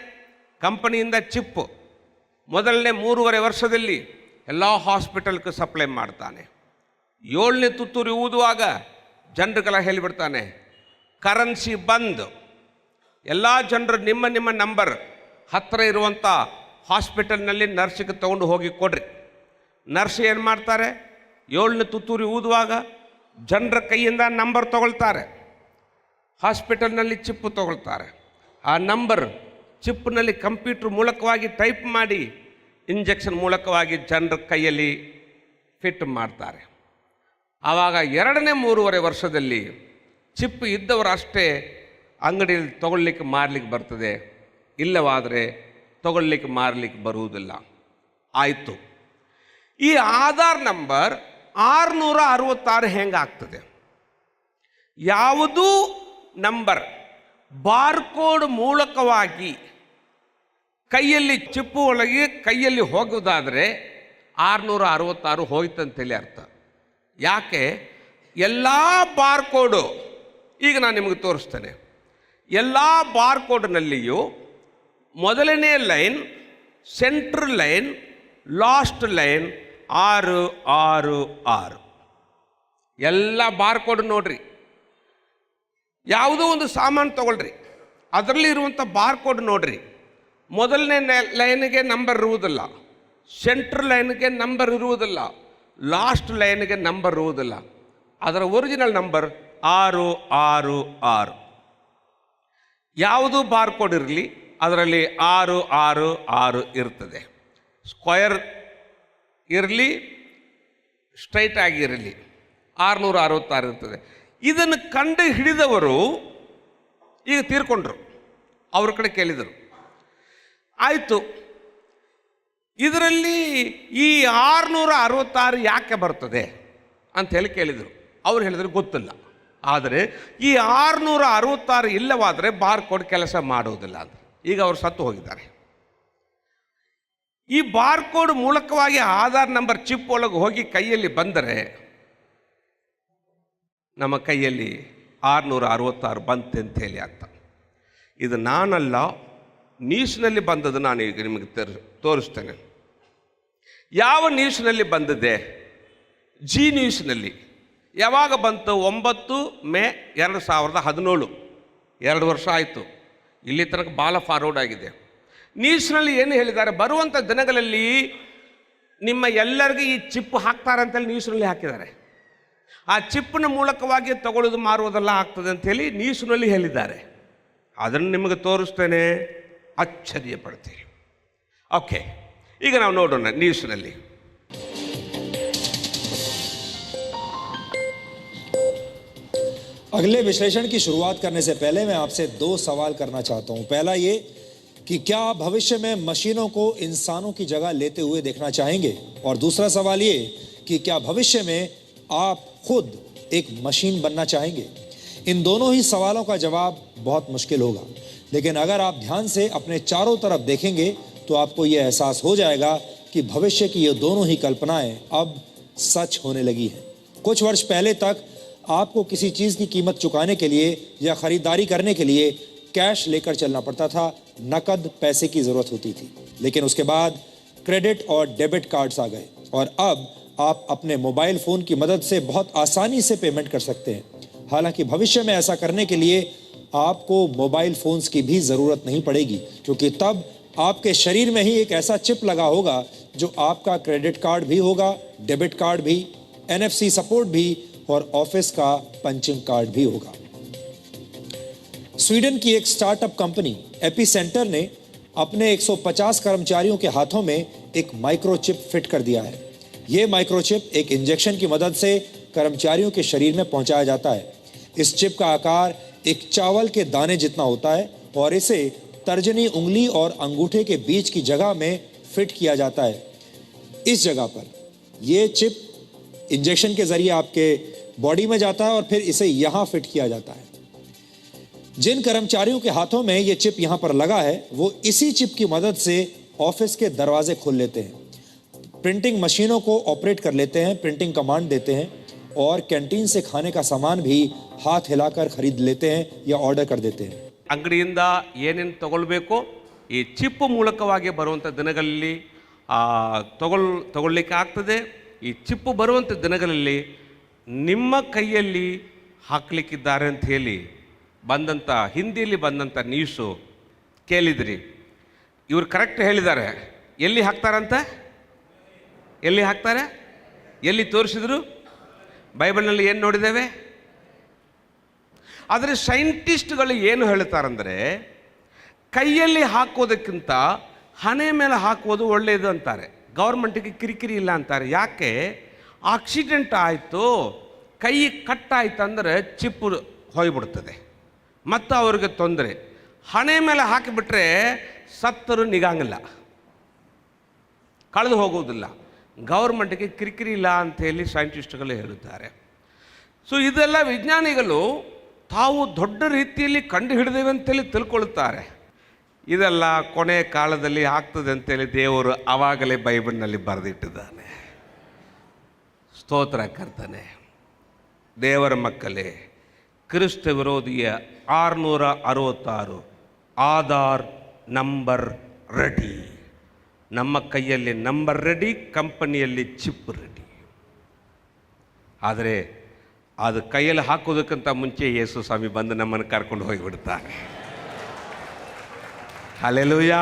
ಕಂಪನಿಯಿಂದ ಚಿಪ್ಪು ಮೊದಲನೇ 3.5 ವರ್ಷದಲ್ಲಿ ಎಲ್ಲ ಹಾಸ್ಪಿಟಲ್ಗೆ ಸಪ್ಲೈ ಮಾಡ್ತಾನೆ. 7ನೇ ತುತ್ತೂರಿ ಊದುವಾಗ ಜನರಿಗೆಲ್ಲ ಹೇಳಿಬಿಡ್ತಾನೆ, ಕರೆನ್ಸಿ ಬಂದು ಎಲ್ಲ ಜನರು ನಿಮ್ಮ ನಂಬರ್ ಹತ್ತಿರ ಇರುವಂಥ ಹಾಸ್ಪಿಟಲ್ನಲ್ಲಿ ನರ್ಸಿಗೆ ತೊಗೊಂಡು ಹೋಗಿ ಕೊಡ್ರಿ. ನರ್ಸ್ ಏನು ಮಾಡ್ತಾರೆ? 7ನೇ ತುತ್ತೂರಿ ಊದುವಾಗ ಜನರ ಕೈಯಿಂದ ನಂಬರ್ ತಗೊಳ್ತಾರೆ, ಹಾಸ್ಪಿಟಲ್ನಲ್ಲಿ ಚಿಪ್ಪು ತಗೊಳ್ತಾರೆ. ಆ ನಂಬರ್ ಚಿಪ್ನಲ್ಲಿ ಕಂಪ್ಯೂಟರ್ ಮೂಲಕವಾಗಿ ಟೈಪ್ ಮಾಡಿ ಇಂಜೆಕ್ಷನ್ ಮೂಲಕವಾಗಿ ಜನರ ಕೈಯಲ್ಲಿ ಫಿಟ್ ಮಾಡ್ತಾರೆ. ಆವಾಗ 2ನೇ 3.5 ವರ್ಷದಲ್ಲಿ ಚಿಪ್ ಇದ್ದವರು ಅಷ್ಟೇ ಅಂಗಡಿಯಲ್ಲಿ ತಗೊಳ್ಲಿಕ್ಕೆ ಮಾರಲಿಕ್ಕೆ ಬರ್ತದೆ, ಇಲ್ಲವಾದರೆ ತಗೊಳ್ಲಿಕ್ಕೆ ಮಾರಲಿಕ್ಕೆ ಬರುವುದಿಲ್ಲ. ಆಯಿತು. ಈ ಆಧಾರ್ ನಂಬರ್ 666 ಹೆಂಗಾಗ್ತದೆ? ಯಾವುದೂ ನಂಬರ್ ಬಾರ್ಕೋಡ್ ಮೂಲಕವಾಗಿ ಕೈಯಲ್ಲಿ ಚಿಪ್ಪು ಒಳಗೆ ಕೈಯಲ್ಲಿ ಹೋಗುವುದಾದರೆ 666 ಹೋಯ್ತಂತೇಳಿ ಅರ್ಥ. ಯಾಕೆ? ಎಲ್ಲ ಬಾರ್ಕೋಡು ಈಗ ನಾನು ನಿಮಗೆ ತೋರಿಸ್ತೇನೆ. ಎಲ್ಲ ಬಾರ್ಕೋಡ್ನಲ್ಲಿಯೂ ಮೊದಲನೇ line, centre line, last line 666. ಎಲ್ಲ ಬಾರ್ಕೋಡ್ ನೋಡ್ರಿ. ಯಾವುದೋ ಒಂದು ಸಾಮಾನು ತಗೊಳ್ರಿ, ಅದರಲ್ಲಿ ಇರುವಂಥ ಬಾರ್ಕೋಡ್ ನೋಡ್ರಿ. ಮೊದಲನೇ ಲೈನಿಗೆ ನಂಬರ್ ಇರುವುದಿಲ್ಲ, ಸೆಂಟ್ರ್ ಲೈನ್ಗೆ ನಂಬರ್ ಇರುವುದಿಲ್ಲ, ಲಾಸ್ಟ್ ಲೈನ್ಗೆ ನಂಬರ್ ಇರುವುದಿಲ್ಲ. ಅದರ ಒರಿಜಿನಲ್ ನಂಬರ್ 666. ಯಾವುದು ಬಾರ್ಕೋಡ್ ಇರಲಿ ಅದರಲ್ಲಿ 666 ಇರ್ತದೆ. ಸ್ಕ್ವಯರ್ ಇರಲಿ, ಸ್ಟ್ರೈಟ್ ಆಗಿರಲಿ, 666 ಇರ್ತದೆ. ಇದನ್ನು ಕಂಡು ಹಿಡಿದವರು ಈಗ ತೀರ್ಕೊಂಡ್ರು. ಅವ್ರ ಕಡೆ ಕೇಳಿದರು, ಆಯಿತು ಇದರಲ್ಲಿ ಈ 666 ಯಾಕೆ ಬರ್ತದೆ ಅಂಥೇಳಿ ಕೇಳಿದರು. ಅವ್ರು ಹೇಳಿದ್ರು ಗೊತ್ತಿಲ್ಲ, ಆದರೆ ಈ 666 ಇಲ್ಲವಾದರೆ ಬಾರ್ಕೋಡ್ ಕೆಲಸ ಮಾಡುವುದಿಲ್ಲ ಅಂತ. ಈಗ ಅವರು ಸತ್ತು ಹೋಗಿದ್ದಾರೆ. ಈ ಬಾರ್ಕೋಡ್ ಮೂಲಕವಾಗಿ ಆಧಾರ್ ನಂಬರ್ ಚಿಪ್ ಒಳಗೆ ಹೋಗಿ ಕೈಯಲ್ಲಿ ಬಂದರೆ ನಮ್ಮ ಕೈಯಲ್ಲಿ 666 ಬಂತೆ ಅಂತ ಹೇಳಿ ಅರ್ಥ. ಇದು ನಾನಲ್ಲ, ನ್ಯೂಸ್ನಲ್ಲಿ ಬಂದದ್ದು ನಾನು ಈಗ ನಿಮಗೆ ತೋರಿಸ್ತೇನೆ. ಯಾವ ನ್ಯೂಸ್ನಲ್ಲಿ ಬಂದಿದೆ? ಜಿ ನ್ಯೂಸ್ನಲ್ಲಿ. ಯಾವಾಗ ಬಂತು? 9 ಮೇ 2017. 2 ವರ್ಷ ಆಯಿತು. ಇಲ್ಲಿ ತನಕ ಬಾಲ ಫಾರ್ವರ್ಡ್ ಆಗಿದೆ. ನ್ಯೂಸ್ನಲ್ಲಿ ಏನು ಹೇಳಿದ್ದಾರೆ? ಬರುವಂಥ ದಿನಗಳಲ್ಲಿ ನಿಮ್ಮ ಎಲ್ಲರಿಗೂ ಈ ಚಿಪ್ ಹಾಕ್ತಾರೆ ಅಂತೇಳಿ ನ್ಯೂಸ್ನಲ್ಲಿ ಹಾಕಿದ್ದಾರೆ. ಆ ಚಿಪ್ನ ಮೂಲಕವಾಗಿ ತಗೊಳ್ಳೋದು ಮಾರುವುದೆಲ್ಲ ಆಗ್ತದೆ ಅಂಥೇಳಿ ನ್ಯೂಸ್ನಲ್ಲಿ ಹೇಳಿದ್ದಾರೆ. ಅದನ್ನು ನಿಮಗೆ ತೋರಿಸ್ತೇನೆ, ಆಶ್ಚರ್ಯ ಪಡ್ತೀರಿ. ಓಕೆ, ಈಗ ನಾವು ನೋಡೋಣ ನ್ಯೂಸ್ನಲ್ಲಿ. अगले विश्लेषण की शुरुआत करने से पहले मैं आपसे 2 सवाल करना चाहता हूं। पहला ये कि क्या आप भविष्य में मशीनों को इंसानों की जगह लेते हुए देखना चाहेंगे, और दूसरा सवाल ये कि क्या भविष्य में आप खुद एक मशीन बनना चाहेंगे। इन दोनों ही सवालों का जवाब बहुत मुश्किल होगा, लेकिन अगर आप ध्यान से अपने चारों तरफ देखेंगे तो आपको यह एहसास हो जाएगा कि भविष्य की ये दोनों ही कल्पनाएं अब सच होने लगी हैं। कुछ वर्ष पहले तक आपको किसी चीज़ की कीमत चुकाने के लिए या ख़रीदारी करने के लिए कैश लेकर चलना पड़ता था, नकद पैसे की ज़रूरत होती थी। लेकिन उसके बाद क्रेडिट और डेबिट कार्ड्स आ गए और अब आप अपने मोबाइल फ़ोन की मदद से बहुत आसानी से पेमेंट कर सकते हैं। हालांकि भविष्य में ऐसा करने के लिए आपको मोबाइल फ़ोन्स की भी ज़रूरत नहीं पड़ेगी, क्योंकि तब आपके शरीर में ही एक ऐसा चिप लगा होगा जो आपका क्रेडिट कार्ड भी होगा, डेबिट कार्ड भी, NFC सपोर्ट भी और ऑफिस का पंचिंग कार्ड भी होगा। स्वीडन की एक स्टार्टअप कंपनी एपीसेंटर ने अपने 150 कर्मचारियों के हाथों में एक माइक्रोचिप फिट कर दिया है। ये माइक्रोचिप एक इंजेक्शन की मदद से कर्मचारियों के शरीर में पहुंचाया जाता है। इस चिप का आकार एक चावल के दाने जितना होता है और इसे तर्जनी उंगली और अंगूठे के बीच की जगह में फिट किया जाता है। इस जगह पर यह चिप इंजेक्शन के जरिए आपके बॉडी में जाता है और फिर इसे यहाँ फिट किया जाता है। जिन कर्मचारियों के हाथों में ये चिप यहाँ पर लगा है वो इसी चिप की मदद से ऑफिस के दरवाजे खोल लेते हैं, प्रिंटिंग मशीनों को ऑपरेट कर लेते हैं, प्रिंटिंग कमांड देते हैं और कैंटीन से खाने का सामान भी हाथ हिलाकर खरीद लेते हैं या ऑर्डर कर देते हैं। ಅಂಗಡಿಯಿಂದ ಏನೇನು ತಗೊಳ್ಬೇಕು ಈ ಚಿಪ್ ಮೂಲಕವಾಗಿ ಬರುವಂಥ ದಿನಗಳಲ್ಲಿ ತಗೊಳ್ಳಿಕ್ಕೆ ಆಗ್ತದೆ. ಈ ಚಿಪ್ಪು ಬರುವಂಥ ದಿನಗಳಲ್ಲಿ ನಿಮ್ಮ ಕೈಯಲ್ಲಿ ಹಾಕ್ಲಿಕ್ಕಿದ್ದಾರೆ ಅಂತ ಹೇಳಿ ಬಂದಂಥ ಹಿಂದಿಯಲ್ಲಿ ಬಂದಂಥ ನ್ಯೂಸು ಕೇಳಿದ್ರಿ. ಇವರು ಕರೆಕ್ಟ್ ಹೇಳಿದ್ದಾರೆ. ಎಲ್ಲಿ ಹಾಕ್ತಾರಂತ? ಎಲ್ಲಿ ಹಾಕ್ತಾರೆ? ಎಲ್ಲಿ ತೋರಿಸಿದ್ರು? ಬೈಬಲ್ನಲ್ಲಿ ಏನು ನೋಡಿದ್ದೇವೆ? ಆದರೆ ಸೈಂಟಿಸ್ಟ್ಗಳು ಏನು ಹೇಳ್ತಾರಂದರೆ ಕೈಯಲ್ಲಿ ಹಾಕೋದಕ್ಕಿಂತ ಹಣೆ ಮೇಲೆ ಹಾಕುವುದು ಒಳ್ಳೆಯದು ಅಂತಾರೆ. ಗೌರ್ಮೆಂಟಿಗೆ ಕಿರಿಕಿರಿ ಇಲ್ಲ ಅಂತಾರೆ. ಯಾಕೆ? ಆಕ್ಸಿಡೆಂಟ್ ಆಯಿತು, ಕೈ ಕಟ್ಟಾಯ್ತು ಅಂದರೆ ಚಿಪ್ಪು ಹೋಗಿಬಿಡ್ತದೆ ಮತ್ತು ಅವ್ರಿಗೆ ತೊಂದರೆ. ಹಣೆ ಮೇಲೆ ಹಾಕಿಬಿಟ್ರೆ ಸತ್ತರು ನಿಗಂಗಿಲ್ಲ, ಕಳೆದು ಹೋಗುವುದಿಲ್ಲ. ಗೌರ್ಮೆಂಟಿಗೆ ಕಿರಿಕಿರಿ ಇಲ್ಲ ಅಂಥೇಳಿ ಸೈಂಟಿಸ್ಟ್ಗಳು ಹೇಳುತ್ತಾರೆ. ಸೊ ಇದೆಲ್ಲ ವಿಜ್ಞಾನಿಗಳು ತಾವು ದೊಡ್ಡ ರೀತಿಯಲ್ಲಿ ಕಂಡು ಹಿಡಿದೇವೆ ಅಂತೇಳಿ ತಿಳ್ಕೊಳ್ತಾರೆ. ಇದೆಲ್ಲ ಕೊನೆ ಕಾಲದಲ್ಲಿ ಆಗ್ತದೆ ಅಂತೇಳಿ ದೇವರು ಆವಾಗಲೇ ಬೈಬಲ್ನಲ್ಲಿ ಬರೆದಿಟ್ಟಿದ್ದಾನೆ. ಸ್ತೋತ್ರ ಕರ್ತನೆ. ದೇವರ ಮಕ್ಕಳೇ, ಕ್ರಿಸ್ತ ವಿರೋಧಿಯ 666 ಆಧಾರ್ ನಂಬರ್ ರೆಡಿ. ನಮ್ಮ ಕೈಯಲ್ಲಿ ನಂಬರ್ ರೆಡಿ, ಕಂಪನಿಯಲ್ಲಿ ಚಿಪ್ ರೆಡಿ. ಆದರೆ ಅದು ಕೈಯಲ್ಲಿ ಹಾಕೋದಕ್ಕಿಂತ ಮುಂಚೆ ಯೇಸು ಸ್ವಾಮಿ ಬಂದು ನಮ್ಮನ್ನು ಕರ್ಕೊಂಡು ಹೋಗಿಬಿಡ್ತಾರೆ. ಹಲ್ಲೆಲೂಯಾ.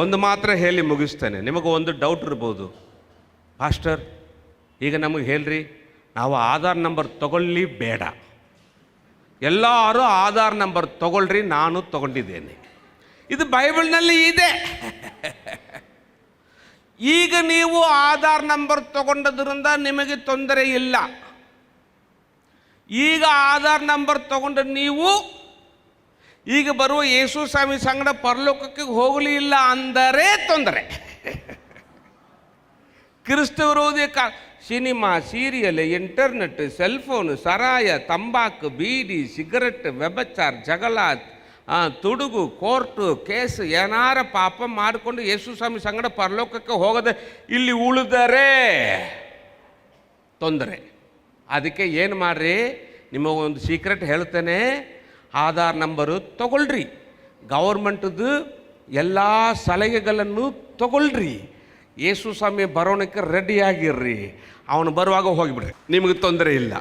ಒಂದು ಮಾತ್ರ ಹೇಳಿ ಮುಗಿಸ್ತೇನೆ. ನಿಮಗೆ ಒಂದು ಡೌಟ್ ಇರ್ಬೋದು, ಪಾಸ್ಟರ್ ಈಗ ನಮಗೆ ಹೇಳ್ರಿ, ನಾವು ಆಧಾರ್ ನಂಬರ್ ತಗೊಳ್ಳಿ ಬೇಡ. ಎಲ್ಲರೂ ಆಧಾರ್ ನಂಬರ್ ತಗೊಳ್ರಿ, ನಾನು ತಗೊಂಡಿದ್ದೇನೆ. ಇದು ಬೈಬಲ್ನಲ್ಲಿ ಇದೆ. ಈಗ ನೀವು ಆಧಾರ್ ನಂಬರ್ ತಗೊಂಡದ್ರಿಂದ ನಿಮಗೆ ತೊಂದರೆ ಇಲ್ಲ. ಈಗ ಆಧಾರ್ ನಂಬರ್ ತಗೊಂಡ ನೀವು ಈಗ ಬರುವ ಯೇಸು ಸ್ವಾಮಿ ಸಂಗಡ ಪರಲೋಕಕ್ಕೆ ಹೋಗಲಿಲ್ಲ ಅಂದರೆ ತೊಂದರೆ. ಕ್ರಿಸ್ತ ವಿರೋಧಿ ಸಿನಿಮಾ, ಸೀರಿಯಲ್, ಇಂಟರ್ನೆಟ್, ಸೆಲ್ಫೋನ್, ಸರಾಯ, ತಂಬಾಕು, ಬೀಡಿ, ಸಿಗರೆಟ್, ವ್ಯಭಿಚಾರ, ಜಗಳ, ತುಡುಗು, ಕೋರ್ಟು ಕೇಸ್ ಏನಾರ ಪಾಪ ಮಾಡಿಕೊಂಡು ಯೇಸು ಸ್ವಾಮಿ ಸಂಗಡ ಪರಲೋಕಕ್ಕೆ ಹೋಗದೆ ಇಲ್ಲಿ ಉಳಿದರೆ ತೊಂದರೆ. ಅದಕ್ಕೆ ಏನು ಮಾಡ್ರಿ, ನಿಮಗೊಂದು ಸೀಕ್ರೆಟ್ ಹೇಳ್ತೇನೆ, ಆಧಾರ್ ನಂಬರು ತಗೊಳ್ರಿ, ಗೌರ್ಮೆಂಟ್ದು ಎಲ್ಲ ಸಲಹೆಗಳನ್ನು ತಗೊಳ್ರಿ, ಯೇಸು ಸ್ವಾಮಿ ಬರೋಣಕ್ಕೆ ರೆಡಿಯಾಗಿರ್ರಿ. ಅವನು ಬರುವಾಗ ಹೋಗಿಬಿಡ್ರಿ, ನಿಮಗೆ ತೊಂದರೆ ಇಲ್ಲ.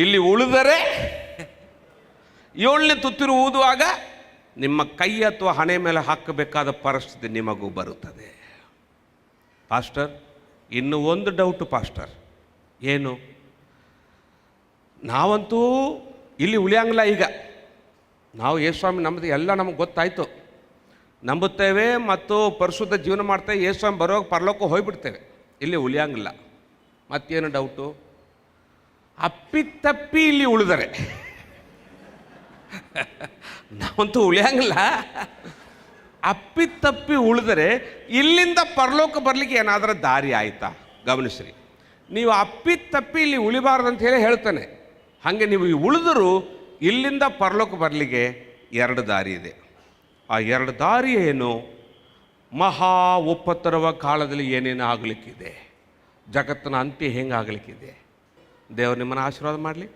ಇಲ್ಲಿ ಉಳಿದರೆ 7ನೇ ತುತ್ತಿರು ಊದುವಾಗ ನಿಮ್ಮ ಕೈ ಅಥವಾ ಹಣೆ ಮೇಲೆ ಹಾಕಬೇಕಾದ ಪರಿಸ್ಥಿತಿ ನಿಮಗೂ ಬರುತ್ತದೆ. ಪಾಸ್ಟರ್, ಇನ್ನು ಒಂದು ಡೌಟು ಪಾಸ್ಟರ್. ಏನು? ನಾವಂತೂ ಇಲ್ಲಿ ಉಳಿಯಂಗಿಲ್ಲ. ಈಗ ನಾವು ಯೇಸು ಸ್ವಾಮಿ ನಮ್ಮದು ಎಲ್ಲ ನಮಗೆ ಗೊತ್ತಾಯಿತು, ನಂಬುತ್ತೇವೆ ಮತ್ತು ಪರಿಶುದ್ಧ ಜೀವನ ಮಾಡ್ತೇವೆ, ಯೇಸು ಸ್ವಾಮಿ ಬರುವಾಗ ಪರಲೋಕ ಹೋಗಿಬಿಡ್ತೇವೆ, ಇಲ್ಲಿ ಉಳಿಯಂಗಿಲ್ಲ. ಮತ್ತೇನು ಡೌಟು? ಅಪ್ಪಿತಪ್ಪಿ ಇಲ್ಲಿ ಉಳಿದರೆ ನಾವಂತೂ ಉಳಿಯಂಗಿಲ್ಲ. ಅಪ್ಪಿತಪ್ಪಿ ಉಳಿದರೆ ಇಲ್ಲಿಂದ ಪರಲೋಕ ಬರಲಿಕ್ಕೆ ಏನಾದರೂ ದಾರಿ ಆಯಿತಾ? ಗಮನಿಸ್ರಿ, ನೀವು ಅಪ್ಪಿತಪ್ಪಿ ಇಲ್ಲಿ ಉಳಿಬಾರ್ದಂತ ಹೇಳಿ ಹೇಳ್ತಾನೆ. ಹಾಗೆ ನೀವು ಉಳಿದರೂ ಇಲ್ಲಿಂದ ಪರಲೋಕ ಬರಲಿಕ್ಕೆ 2 ದಾರಿ ಇದೆ. ಆ 2 ದಾರಿ ಏನು? ಮಹಾ ಉಪದ್ರವ ಕಾಲದಲ್ಲಿ ಏನೇನು ಆಗಲಿಕ್ಕಿದೆ, ಜಗತ್ತಿನ ಅಂತ್ಯ ಹೆಂಗೆ ಆಗಲಿಕ್ಕಿದೆ. ದೇವರು ನಿಮ್ಮನ್ನು ಆಶೀರ್ವಾದ ಮಾಡಲಿ.